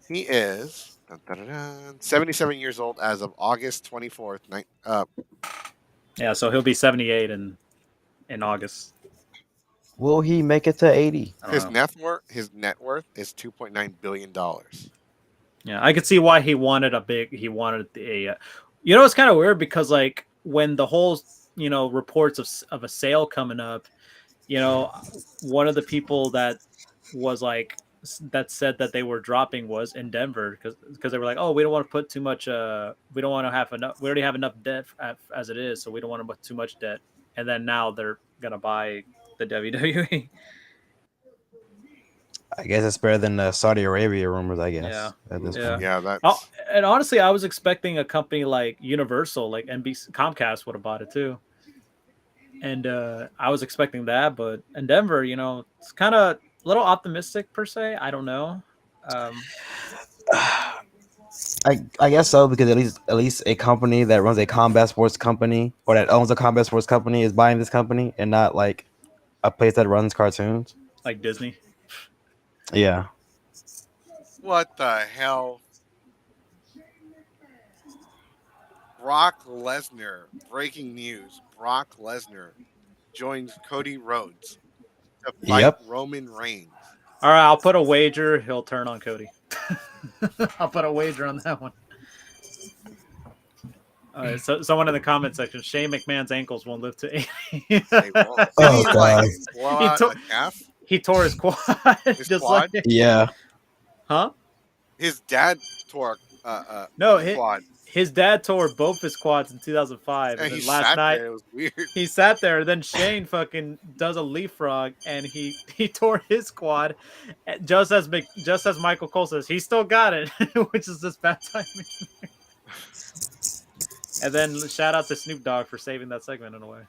He is 77 years old as of August 24th. Yeah, so he'll be 78 in August. Will he make it to 80? His net worth is $2.9 billion. Yeah, I could see why he wanted a. You know, it's kind of weird because like when the whole reports of a sale coming up, you know, one of the people that was like that said that they were dropping was in Denver because they were like, oh, we don't want to put too much. We don't want to have enough. We already have enough debt as it is, so we don't want to put too much debt and then now they're gonna buy the WWE. I guess it's better than the Saudi Arabia rumors. I guess. Yeah. At this Yeah. point. Yeah, that's And honestly, I was expecting a company like Universal, like NBC, Comcast would have bought it too. And I was expecting that, but in Denver, it's kind of a little optimistic per se. I don't know. I guess so, because at least a company that runs a combat sports company or that owns a combat sports company is buying this company, and not like a place that runs cartoons. Like Disney. Yeah. what the hell. Brock Lesnar. Breaking news. Brock Lesnar joins Cody Rhodes to fight Yep. Roman Reigns. All right, I'll put a wager. He'll turn on Cody. I'll put a wager on that one. All right, so someone in the comment section, Shane McMahon's ankles won't live to 80. They won't. Did Oh, he, God. blow He out took- a calf? He tore his quad. His just quad? like Yeah. huh? His dad tore No, a quad. his dad tore both his quads in 2005, And and he then last sat night there. It was weird. he sat there. And then Shane fucking does a leapfrog, and he tore his quad, just as Michael Cole says he still got it, which is just bad timing. And then shout out to Snoop Dogg for saving that segment in a way.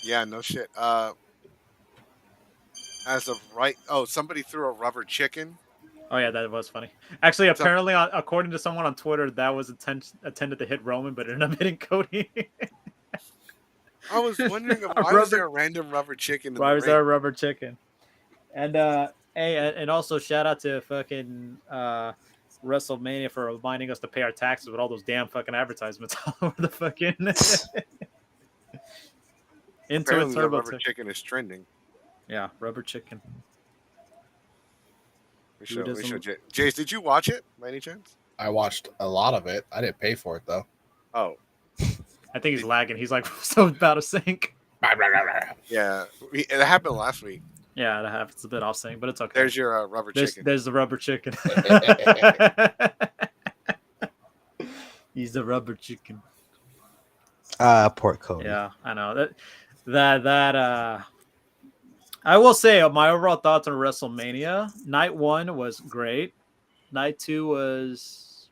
Yeah, no shit. As of right, somebody threw a rubber chicken. Oh yeah, that was funny. Actually, apparently, according to someone on Twitter, that was intended to hit Roman, but it ended up hitting Cody. I was wondering why was there a random rubber chicken? Why was there a rubber chicken? And and also shout out to fucking WrestleMania for reminding us to pay our taxes with all those damn fucking advertisements all over the fucking into Apparently a turbo. the rubber chicken is trending. Yeah, rubber chicken. We show Jace, did you watch it by any chance? I watched a lot of it. I didn't pay for it though. Oh, I think he's lagging. He's like so about to sync. yeah. It happened last week. Yeah, that happens a bit off sync, but it's okay. There's your rubber chicken. There's the rubber chicken. He's the rubber chicken. Port Cody. Yeah, I know that. I will say my overall thoughts on WrestleMania. Night 1 was great. Night 2 was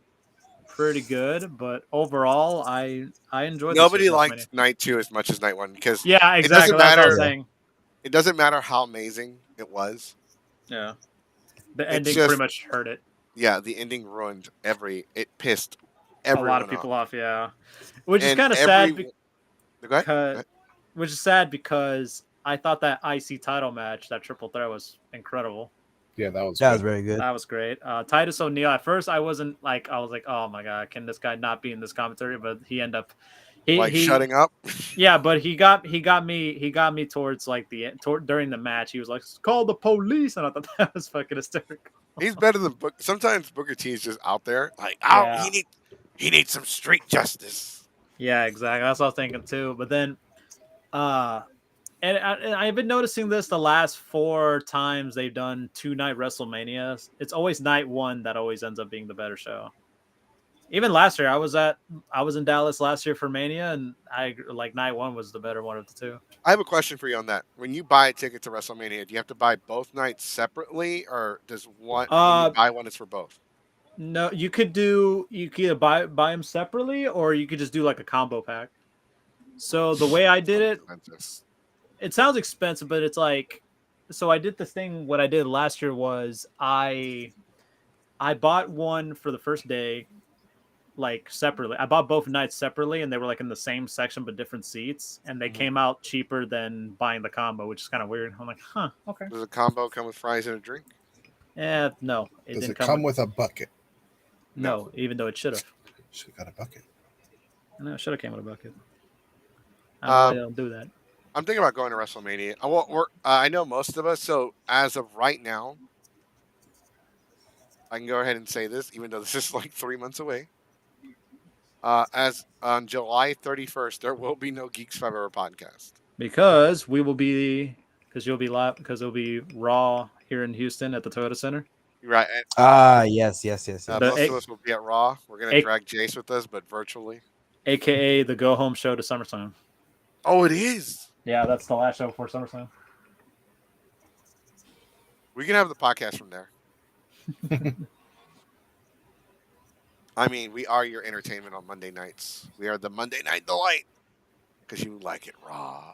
pretty good, but overall, I enjoyed. Nobody liked Night 2 as much as Night 1 because yeah, exactly. It doesn't that's matter. what I'm saying. It doesn't matter how amazing it was. Yeah, the ending pretty much hurt it. Yeah, the ending ruined it pissed everyone a lot of people off. Yeah, which is kind of sad. Go ahead. Which is sad because I thought that IC title match, that triple threat, was incredible. Yeah, that was very good. That was great. Titus O'Neil. At first, I was like, oh my god, can this guy not be in this commentary? But he ended up, he shutting up. Yeah, but he got me towards like during the match. He was like, call the police, and I thought that was fucking hysterical. He's better than Sometimes Booker T is just out there like, he needs some street justice. Yeah, exactly. That's what I was thinking too. But then, and I've been noticing this the last 4 times they've done 2-night WrestleManias. It's always night 1 that always ends up being the better show. Even last year, I was in Dallas last year for Mania, and I like night 1 was the better one of the 2. I have a question for you on that. When you buy a ticket to WrestleMania, do you have to buy both nights separately, or does one when you buy one is for both? No, you could either buy them separately, or you could just do like a combo pack. So the way I did it. It sounds expensive, but it's like, so I did this thing. What I did last year was I bought one for the first day, like separately. I bought both nights separately, and they were like in the same section but different seats, and they came out cheaper than buying the combo, which is kind of weird. I'm like, huh, okay. Does the combo come with fries and a drink? Yeah, no. Does it come with a bucket? No, even though it should have. Should have got a bucket. No, it should have came with a bucket. I don't do that. I'm thinking about going to WrestleMania. I know most of us. So as of right now, I can go ahead and say this, even though this is like 3 months away. As on July 31st, there will be no Geeks 5 Hour podcast because you'll be live because it'll be Raw here in Houston at the Toyota Center. Right. The Most of us will be at Raw. We're gonna drag Jace with us, but virtually. AKA the go home show to SummerSlam. Oh, it is. Yeah, that's the last show before SummerSlam. We can have the podcast from there. I mean, we are your entertainment on Monday nights. We are the Monday Night Delight because you like it raw.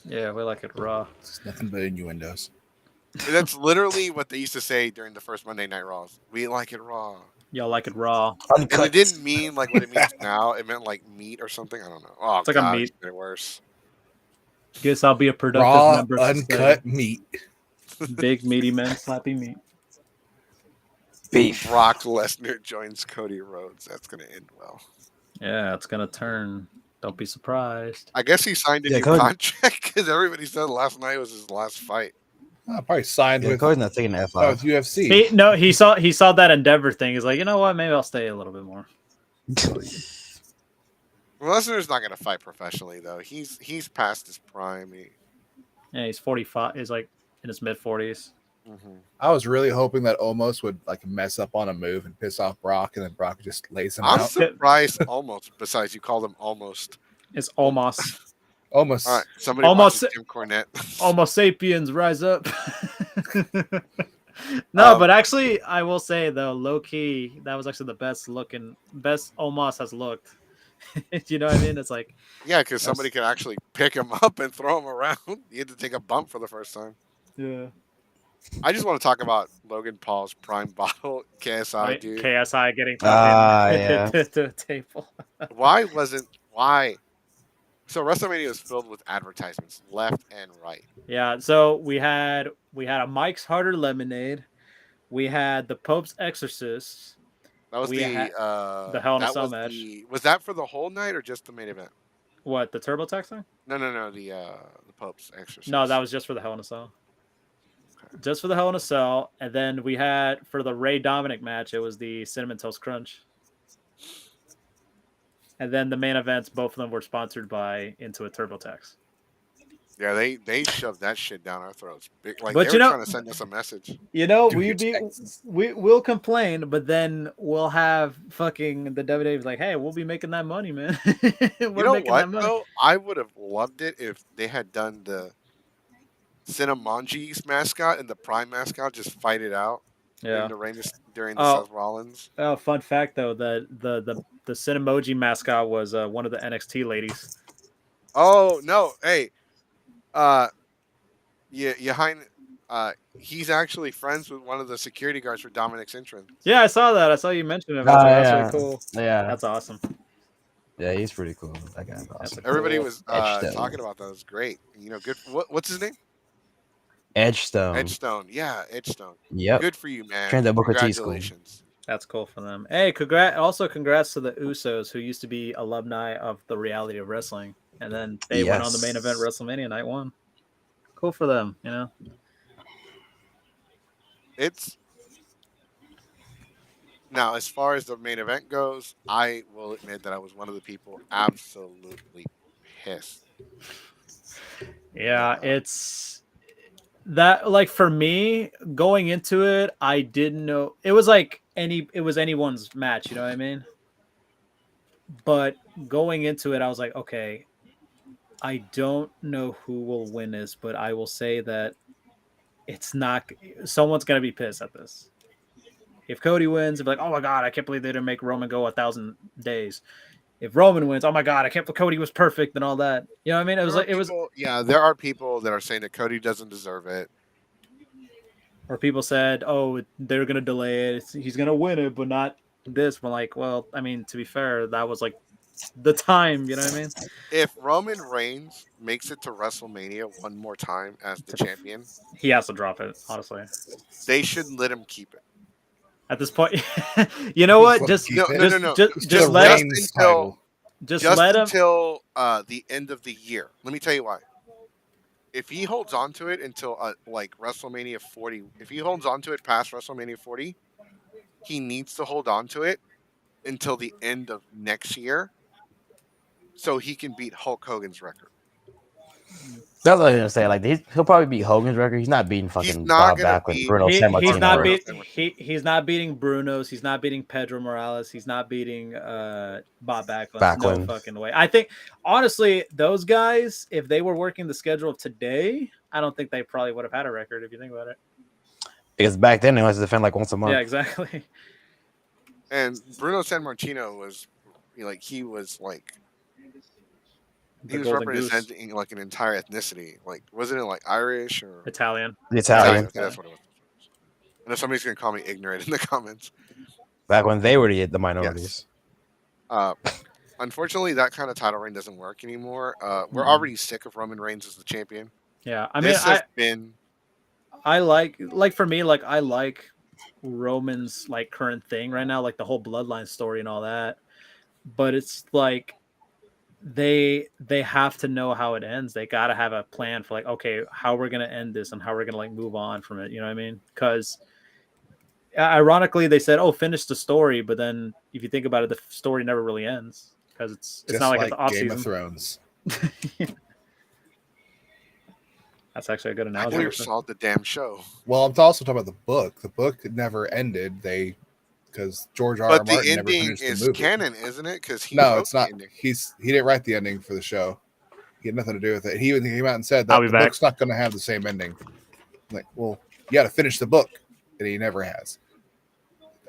Yeah, we like it raw. It's nothing but innuendos. That's literally what they used to say during the first Monday Night Raws. We like it raw. Y'all like it raw. And it didn't mean like what it means now. It meant like meat or something. I don't know. Oh, It's like a God, meat. it's getting worse. Guess I'll be a productive Raw, member of society. uncut meat. Big meaty men slapping meat. Beef. Brock Lesnar joins Cody Rhodes. That's going to end well. Yeah, it's gonna turn. Don't be surprised. I guess he signed a new Cody- contract because everybody said last night was his last fight. Probably signed Yeah, with, Cody's not taking the F with off. UFC. He saw that Endeavor thing. He's like, you know what? Maybe I'll stay a little bit more. Lesnar's not going to fight professionally though. He's past his prime. Yeah, he's 45. He's like in his mid 40s. I was really hoping that Omos would like mess up on a move and piss off Brock, and then Brock just lays him I'm out. surprised almost. Besides, you called him almost. It's Omos. Almost. All right, somebody Almost- watches Jim Cornette. Homo sapiens, rise up. No, but actually, I will say though, low key, that was actually the best Omos has looked. You know what I mean? It's like, Yeah, because somebody could actually pick him up and throw him around. You had to take a bump for the first time. yeah, I just want to talk about Logan Paul's prime bottle KSI, right? dude. KSI getting Yeah. to a table. Why? So WrestleMania was filled with advertisements left and right. Yeah, so we had a Mike's Harder Lemonade. We had the Pope's Exorcist. That was We had the Hell in a that Cell was match. Was that for the whole night or just the main event? What, the TurboTax thing? No, the Pope's Exorcist. No, that was just for the Hell in a Cell. Just for the Hell in a Cell, and then we had for the Ray Dominic match, it was the Cinnamon Toast Crunch. And then the main events, both of them were sponsored by Into a TurboTax. Yeah, they shoved that shit down our throats. Like But they you were know- trying to send us a message. You know, Do your taxes. we'll complain, but then we'll have fucking the WWE like, hey, we'll be making that money, man. You know what though? I would have loved it if they had done the Cinnamonji's mascot and the Prime mascot just fight it out Yeah. during the Oh. Seth Rollins. Oh, fun fact though, the Cinemoji mascot was one of the NXT ladies. Oh no! Hey, he's actually friends with one of the security guards for Dominic's entrance. Yeah, I saw that. I saw you mention him. I was like, that's really cool. Yeah, That's awesome. yeah, he's pretty cool. That guy's awesome. Everybody Cool. was Edgestone. talking about that. It was great. You know, good. What's his name? Edgestone. Edgestone. Yeah, Edgestone. Yep. Good for you, man. Trained at Booker T School. Congratulations. That's cool for them. Hey, congrats to the Usos, who used to be alumni of the Reality of Wrestling, and then they went on the main event WrestleMania Night 1. Cool for them, you know. It's now as far as the main event goes, I will admit that I was one of the people absolutely pissed. Yeah, it's that, like, for me going into it, I didn't know it was anyone's match, you know what I mean? But going into it, I was like, okay, I don't know who will win this, but I will say that someone's gonna be pissed at this. If Cody wins, they'll be like, oh my god, I can't believe they didn't make Roman go 1,000 days. If Roman wins, oh my god, I can't believe Cody was perfect and all that. You know what I mean? Yeah, there are people that are saying that Cody doesn't deserve it. Or people said, oh, they're gonna delay it. He's gonna win it, but not this. But like, well, I mean, to be fair, that was like the time. You know what I mean? If Roman Reigns makes it to WrestleMania one more time as the champion, He has to drop it. Honestly, they should let him keep it. at this point, you know what? Just No, just let him. Reigns title. Just Just let him. until the end of the year. Let me tell you why. If he holds on to it until like WrestleMania 40, if he holds on to it past WrestleMania 40, he needs to hold on to it until the end of next year so he can beat Hulk Hogan's record. That's what I was gonna say. Like he'll probably beat Hogan's record. He's not beating He's fucking not Bob gonna Backlund, beat. Bruno He's Sammartino. not Bruno he's not beating Bruno's. He's not beating Pedro Morales. He's not beating Bob Backlund. No Backlund. fucking way. I think honestly, those guys, if they were working the schedule of today, I don't think they probably would have had a record if you think about it. Because back then they had to defend like once a month. Yeah, exactly. And Bruno Sammartino was like he was Golden Goose. representing like an entire ethnicity. Like wasn't it like Irish or Italian. The Italian. Okay, that's what it was. And if somebody's gonna call me ignorant in the comments, Back when they were the minorities. Unfortunately, that kind of title reign doesn't work anymore. We're Mhm. already sick of Roman Reigns as the champion. Yeah, I mean, This has been I like for me, like I like Roman's like current thing right now, like the whole bloodline story and all that. But it's like they have to know how it ends. They got to have a plan for like, okay, how we're gonna end this and how we're gonna like move on from it. You know what I mean? Because ironically, they said, "Oh, finish the story," but then if you think about it, the story never really ends because it's Just not like it's like off Game of season. Thrones. That's actually a good I analogy. never saw the damn show. Well, I'm also talking about the book. The book never ended. Because George R. R. But the Martin never ending finished the is movie. canon, isn't it? Because he No, wrote it's the not. ending. He didn't write the ending for the show. He had nothing to do with it. He came out and said I'll that be the back. book's not going to have the same ending. Like, well, you got to finish the book, and he never has.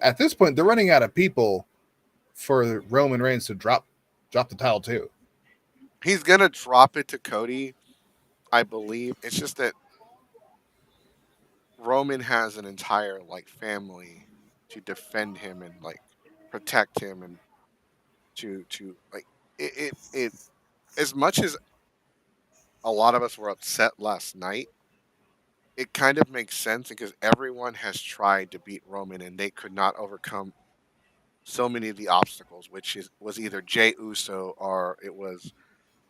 At this point, they're running out of people for Roman Reigns to drop the title too. He's gonna drop it to Cody, I believe. It's just that Roman has an entire like family to defend him and like protect him and to like it as much as a lot of us were upset last night, it kind of makes sense because everyone has tried to beat Roman and they could not overcome so many of the obstacles, which was either Jey Uso or it was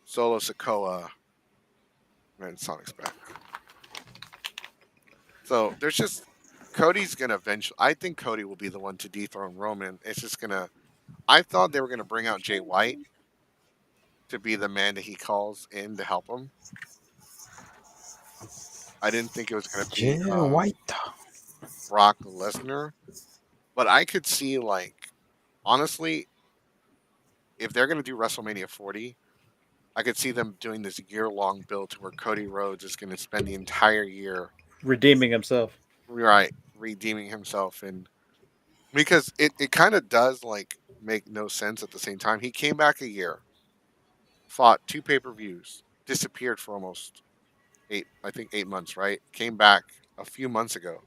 Solo Sikoa and Sonic's back. So there's just Cody's gonna eventually. I think Cody will be the one to dethrone Roman. It's just gonna. I thought they were gonna bring out Jay White to be the man that he calls in to help him. I didn't think it was gonna be White. Brock Lesnar, but I could see like honestly, if they're gonna do WrestleMania 40, I could see them doing this year-long build to where Cody Rhodes is gonna spend the entire year Redeeming himself. right redeeming himself and because it kind of does like make no sense at the same time. He came back a year, fought 2 pay-per-views, disappeared for almost 8 months, right? Came back a few months ago,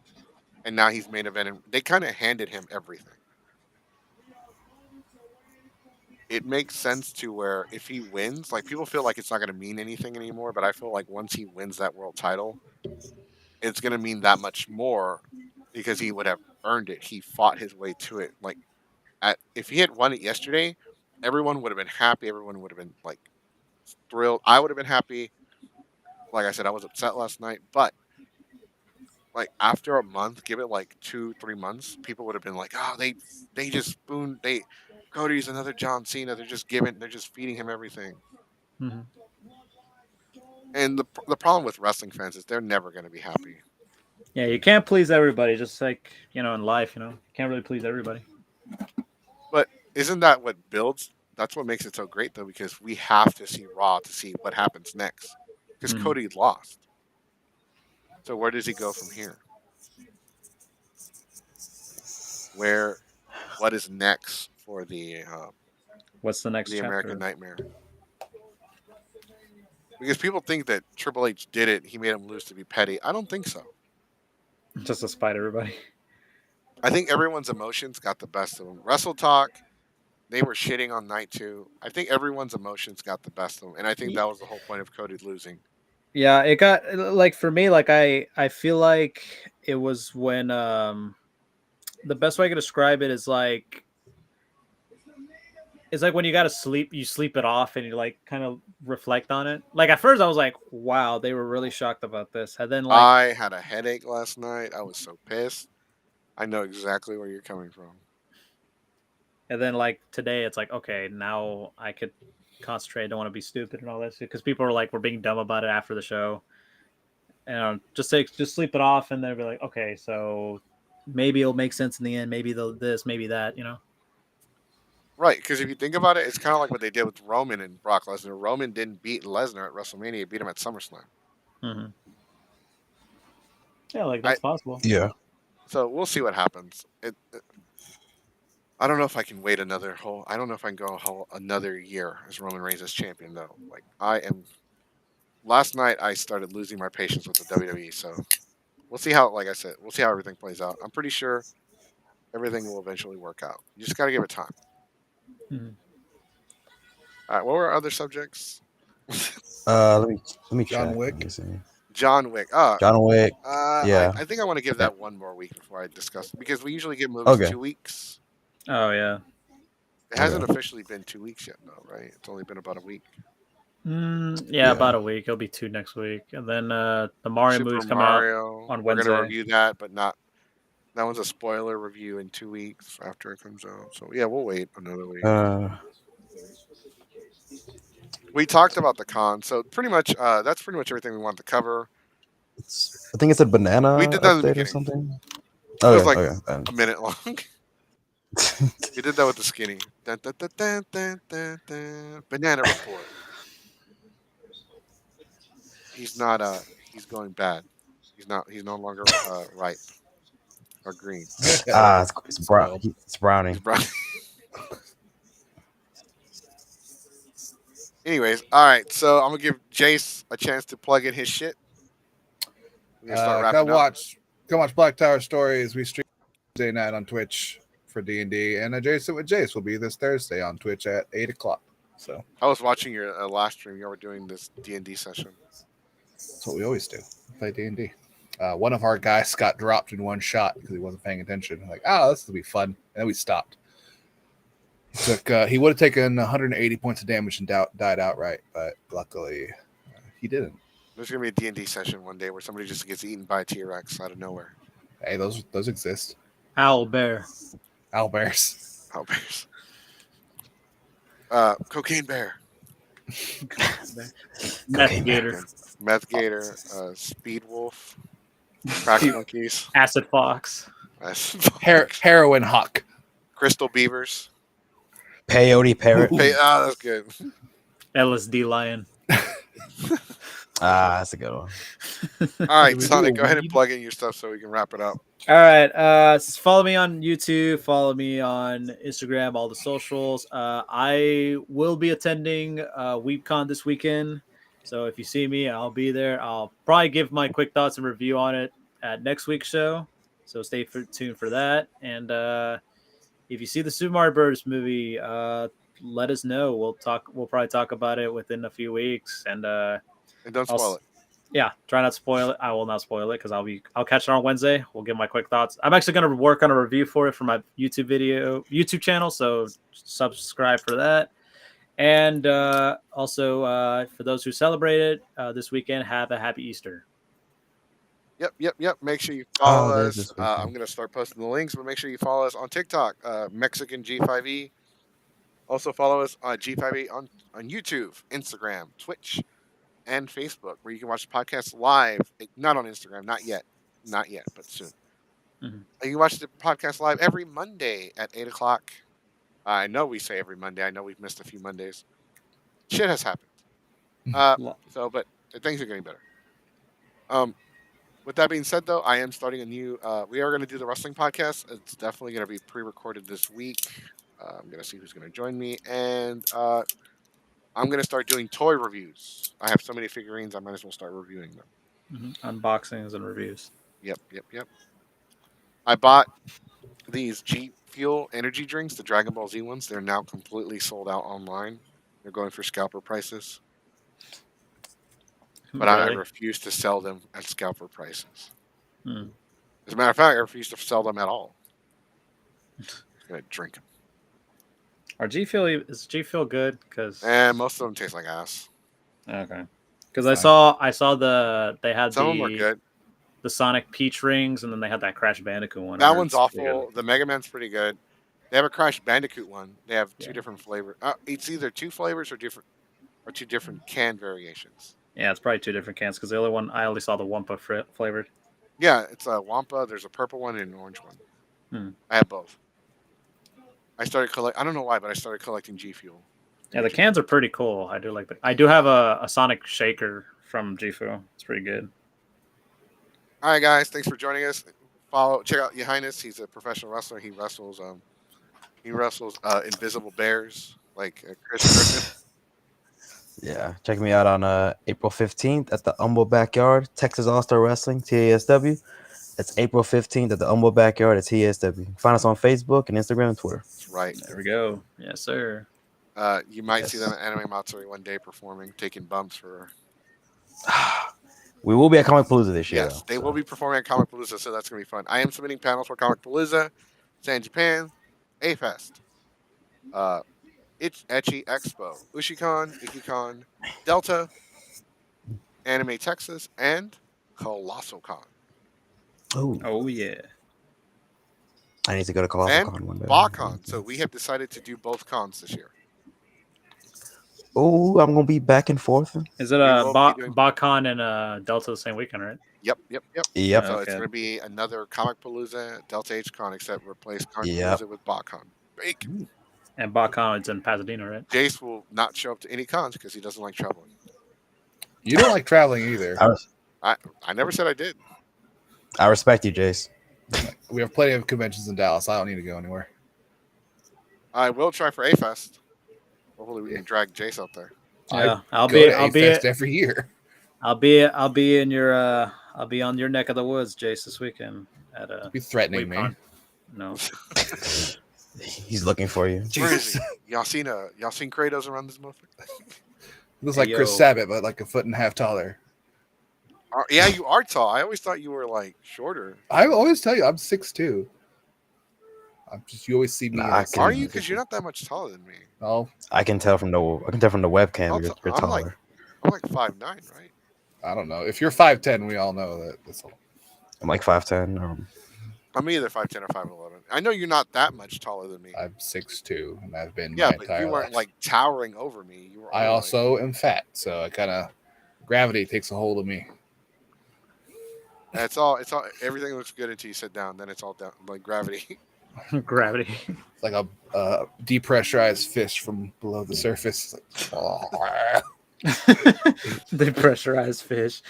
and now he's main event. And they kind of handed him everything. It makes sense to where if he wins, like people feel like it's not going to mean anything anymore, but I feel like once he wins that world title, it's going to mean that much more because he would have earned it. He fought his way to it. Like if he had won it yesterday, everyone would have been happy. Everyone would have been like thrilled. I would have been happy. Like I said, I was upset last night, but like after a month, give it like 2-3 months, people would have been like, "Oh, they just spoon they Cody's another John Cena. They're just feeding him everything." Mhm. And the problem with wrestling fans is they're never going to be happy. Yeah, you can't please everybody. Just like in life, you can't really please everybody. But isn't that what builds? That's what makes it so great, though, because we have to see Raw to see what happens next. Because Mhm. Cody lost. So where does he go from here? What is next for What's the next the chapter? American Nightmare? Because people think that Triple H did it, he made him lose to be petty. I don't think so. Just to spite everybody. I think everyone's emotions got the best of them. Wrestle Talk, they were shitting on night 2. I think everyone's emotions got the best of them, and I think that was the whole point of Cody losing. Yeah, it got like for me, like I feel like it was when the best way I could describe it is like it's like when you gotta sleep, you sleep it off and you like kind of reflect on it. Like at first I was like, wow, they were really shocked about this. And then like I had a headache last night. I was so pissed. I know exactly where you're coming from. and then like today it's like, okay, now I could concentrate, don't want to be stupid and all that shit. Because people are like, we're being dumb about it after the show, and just sleep it off, and they'll be like, okay, so maybe it'll make sense in the end. Maybe they'll this, maybe that. Right, because if you think about it, it's kind of like what they did with Roman and Brock Lesnar. Roman didn't beat Lesnar at WrestleMania; he beat him at SummerSlam. Mm-hmm. Yeah, like I- that's possible. Yeah. So we'll see what happens. I don't know if I can wait another whole. I don't know if I can go another year as Roman Reigns as champion though. Like I am. Last night I started losing my patience with the WWE. So we'll see how. Like I said, we'll see how everything plays out. I'm pretty sure everything will eventually work out. You just got to give it time. Mhm. All right. What were our other subjects? Let me John check. Wick. Let me see. John Wick. John Wick. Yeah. I think I want to give that one more week before I discuss it because we usually give movies Okay. 2 weeks. Oh yeah. It hasn't officially been 2 weeks yet, though, right? It's only been about a week. Yeah, about a week. It'll be 2 next week, and then the Mario Super movies come out Mario. on We're Wednesday. gonna review that, but not. That one's a spoiler review in 2 weeks after it comes out. So yeah, we'll wait another week. We talked about the con, so pretty much that's pretty much everything we wanted to cover. I think it's a banana We did that in the update or beginning. something. It was like okay. a minute long. We did that with the skinny. Dun, dun, dun, dun, dun, dun, dun. Banana report. He's not. He's going bad. He's not. He's no longer ripe or green. It's brown. It's browning. He's brown. Anyways, all right. So I'm gonna give Jace a chance to plug in his shit. We're gonna start wrapping up. Come watch Black Tower Stories. We stream Tuesday night on Twitch for D&D, and Adjacent with Jace will be this Thursday on Twitch at 8:00. So I was watching your last stream. You were doing this D&D session. that's what we always do. Play D&D. One of our guys got dropped in one shot because he wasn't paying attention. Like, this will be fun, and then we stopped. He would have taken 180 points of damage and died outright, but luckily he didn't. There's gonna be a D&D session one day where somebody just gets eaten by a T-Rex out of nowhere. Hey, those exist. Owl bear. Owlbears. Owlbears. Cocaine bear. Meth gator. Meth gator. Speed wolf. Crack monkeys. Acid fox. Heroin hawk. Crystal beavers. Peyote parrot. That's good. LSD lion. That's a good one. All right, Sonic, go ahead and plug in your stuff so we can wrap it up. All right. Follow me on YouTube. Follow me on Instagram. All the socials. I will be attending WeebCon this weekend. So if you see me, I'll be there. I'll probably give my quick thoughts and review on it at next week's show. So stay tuned for that. And if you see the Super Mario Bros. Movie, let us know. We'll probably talk about it within a few weeks. And don't spoil it. Yeah, try not to spoil it. I will not spoil it because I'll catch it on Wednesday. We'll give my quick thoughts. I'm actually going to work on a review for it for my YouTube channel, so subscribe for that. And also for those who celebrate it this weekend, have a happy Easter. Yep. Make sure you follow us. I'm going to start posting the links, but make sure you follow us on TikTok, Mexican G5E. Also follow us on G5E on YouTube, Instagram, Twitch, and Facebook, where you can watch the podcast live. Not on Instagram, not yet, but soon. Mm-hmm. You can watch the podcast live every Monday at 8:00. I know we say every Monday. I know we've missed a few Mondays. Shit has happened. But things are getting better. With that being said, though, I am starting a new. We are going to do the wrestling podcast. It's definitely going to be pre-recorded this week. I'm going to see who's going to join me, and I'm going to start doing toy reviews. I have so many figurines, I might as well start reviewing them. Mm-hmm. Unboxings and reviews. Yep. I bought these G Fuel energy drinks, the Dragon Ball Z ones. They're now completely sold out online. They're going for scalper prices. But I refuse to sell them at scalper prices. As a matter of fact, I refuse to sell them at all. I'm going to drink them. Is G Fuel good? Because most of them taste like ass. Okay. Because I saw they had some of them are good. The Sonic Peach rings, and then they had that Crash Bandicoot one. That one's awful. The Mega Man's pretty good. They have a Crash Bandicoot one. They have two Yeah. different flavors. It's either two flavors or two different can variations. Yeah, it's probably two different cans because the other one I only saw the Wumpa flavored. Yeah, it's a Wampa. There's a purple one and an orange one. Hmm. I have both. I started I don't know why, but I started collecting G Fuel. Yeah, the cans are pretty cool. I do like that. I do have a Sonic Shaker from Gifu. It's pretty good. All right, guys. Thanks for joining us. Check out Your Highness. He's a professional wrestler. He wrestles invisible bears like Chris Griffin. Yeah, check me out on April 15th at the Humble Backyard, Texas All-Star Wrestling, TASW. That's April 15th at the Humble Backyard at TASW. Find us on Facebook and Instagram and Twitter. That's right. There we go. Yes, sir. You might see them at Anime Matsuri one day performing, taking bumps for. We will be at Comic Palooza this year. Yes, they will be performing at Comic Palooza, so that's going to be fun. I am submitting panels for Comic Palooza, San Japan, A-Fest, It's Ecchi Expo, Ushicon, Ikicon, Delta, Anime Texas, and Colossal Con. Oh yeah. I need to go to Colossal And Con one day. BACon. So we have decided to do both cons this year. Oh, I'm gonna be back and forth. Is it will be doing- BotCon and Delta the same weekend, right? Yep. Yep. So Okay. it's going to be another Comic Palooza, Delta H Con, except replace Comic Yep. Palooza with BACon. Break. And BotCon is in Pasadena, right? Jace will not show up to any cons because he doesn't like traveling. You don't like traveling either. I never said I did. I respect you, Jace. We have plenty of conventions in Dallas. I don't need to go anywhere. I will try for A-Fest. Hopefully we can drag Jace out there. Yeah, I'll Go be to A-Fest every year. I'll be in your I'll be on your neck of the woods, Jace, this weekend at Be threatening me. WeCon. No. He's looking for you. Where is he? Y'all seen Kratos around this motherfucker? Looks like Hey, Chris yo. Sabat, but like a foot and a half taller. Yeah, you are tall. I always thought you were like shorter. I always tell you, I'm 6'2". You always see me. Nah, at I a can- Are certain you? Because position. you're not that much taller than me. Oh, I can tell from the webcam I'll you're I'm taller. like- I'm like 5'9", right? I don't know. If you're 5'10", we all know that. That's all. I'm like 5'10". I'm either 5'10" or 5'11". I know you're not that much taller than me. I'm 6'2", and I've been Yeah, my but entire you weren't life. like towering over me. You were. I only, also am fat, so I kind of gravity takes a hold of me. It's all. Everything looks good until you sit down. Then it's all down like gravity. Gravity. It's like a depressurized fish from below the surface. It's like, oh. The pressurized fish.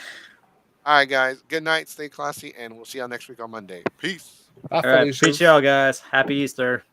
All right, guys. Good night. Stay classy, and we'll see y'all next week on Monday. Peace. Bye, All right, Felicia. peace, y'all guys. Happy Easter.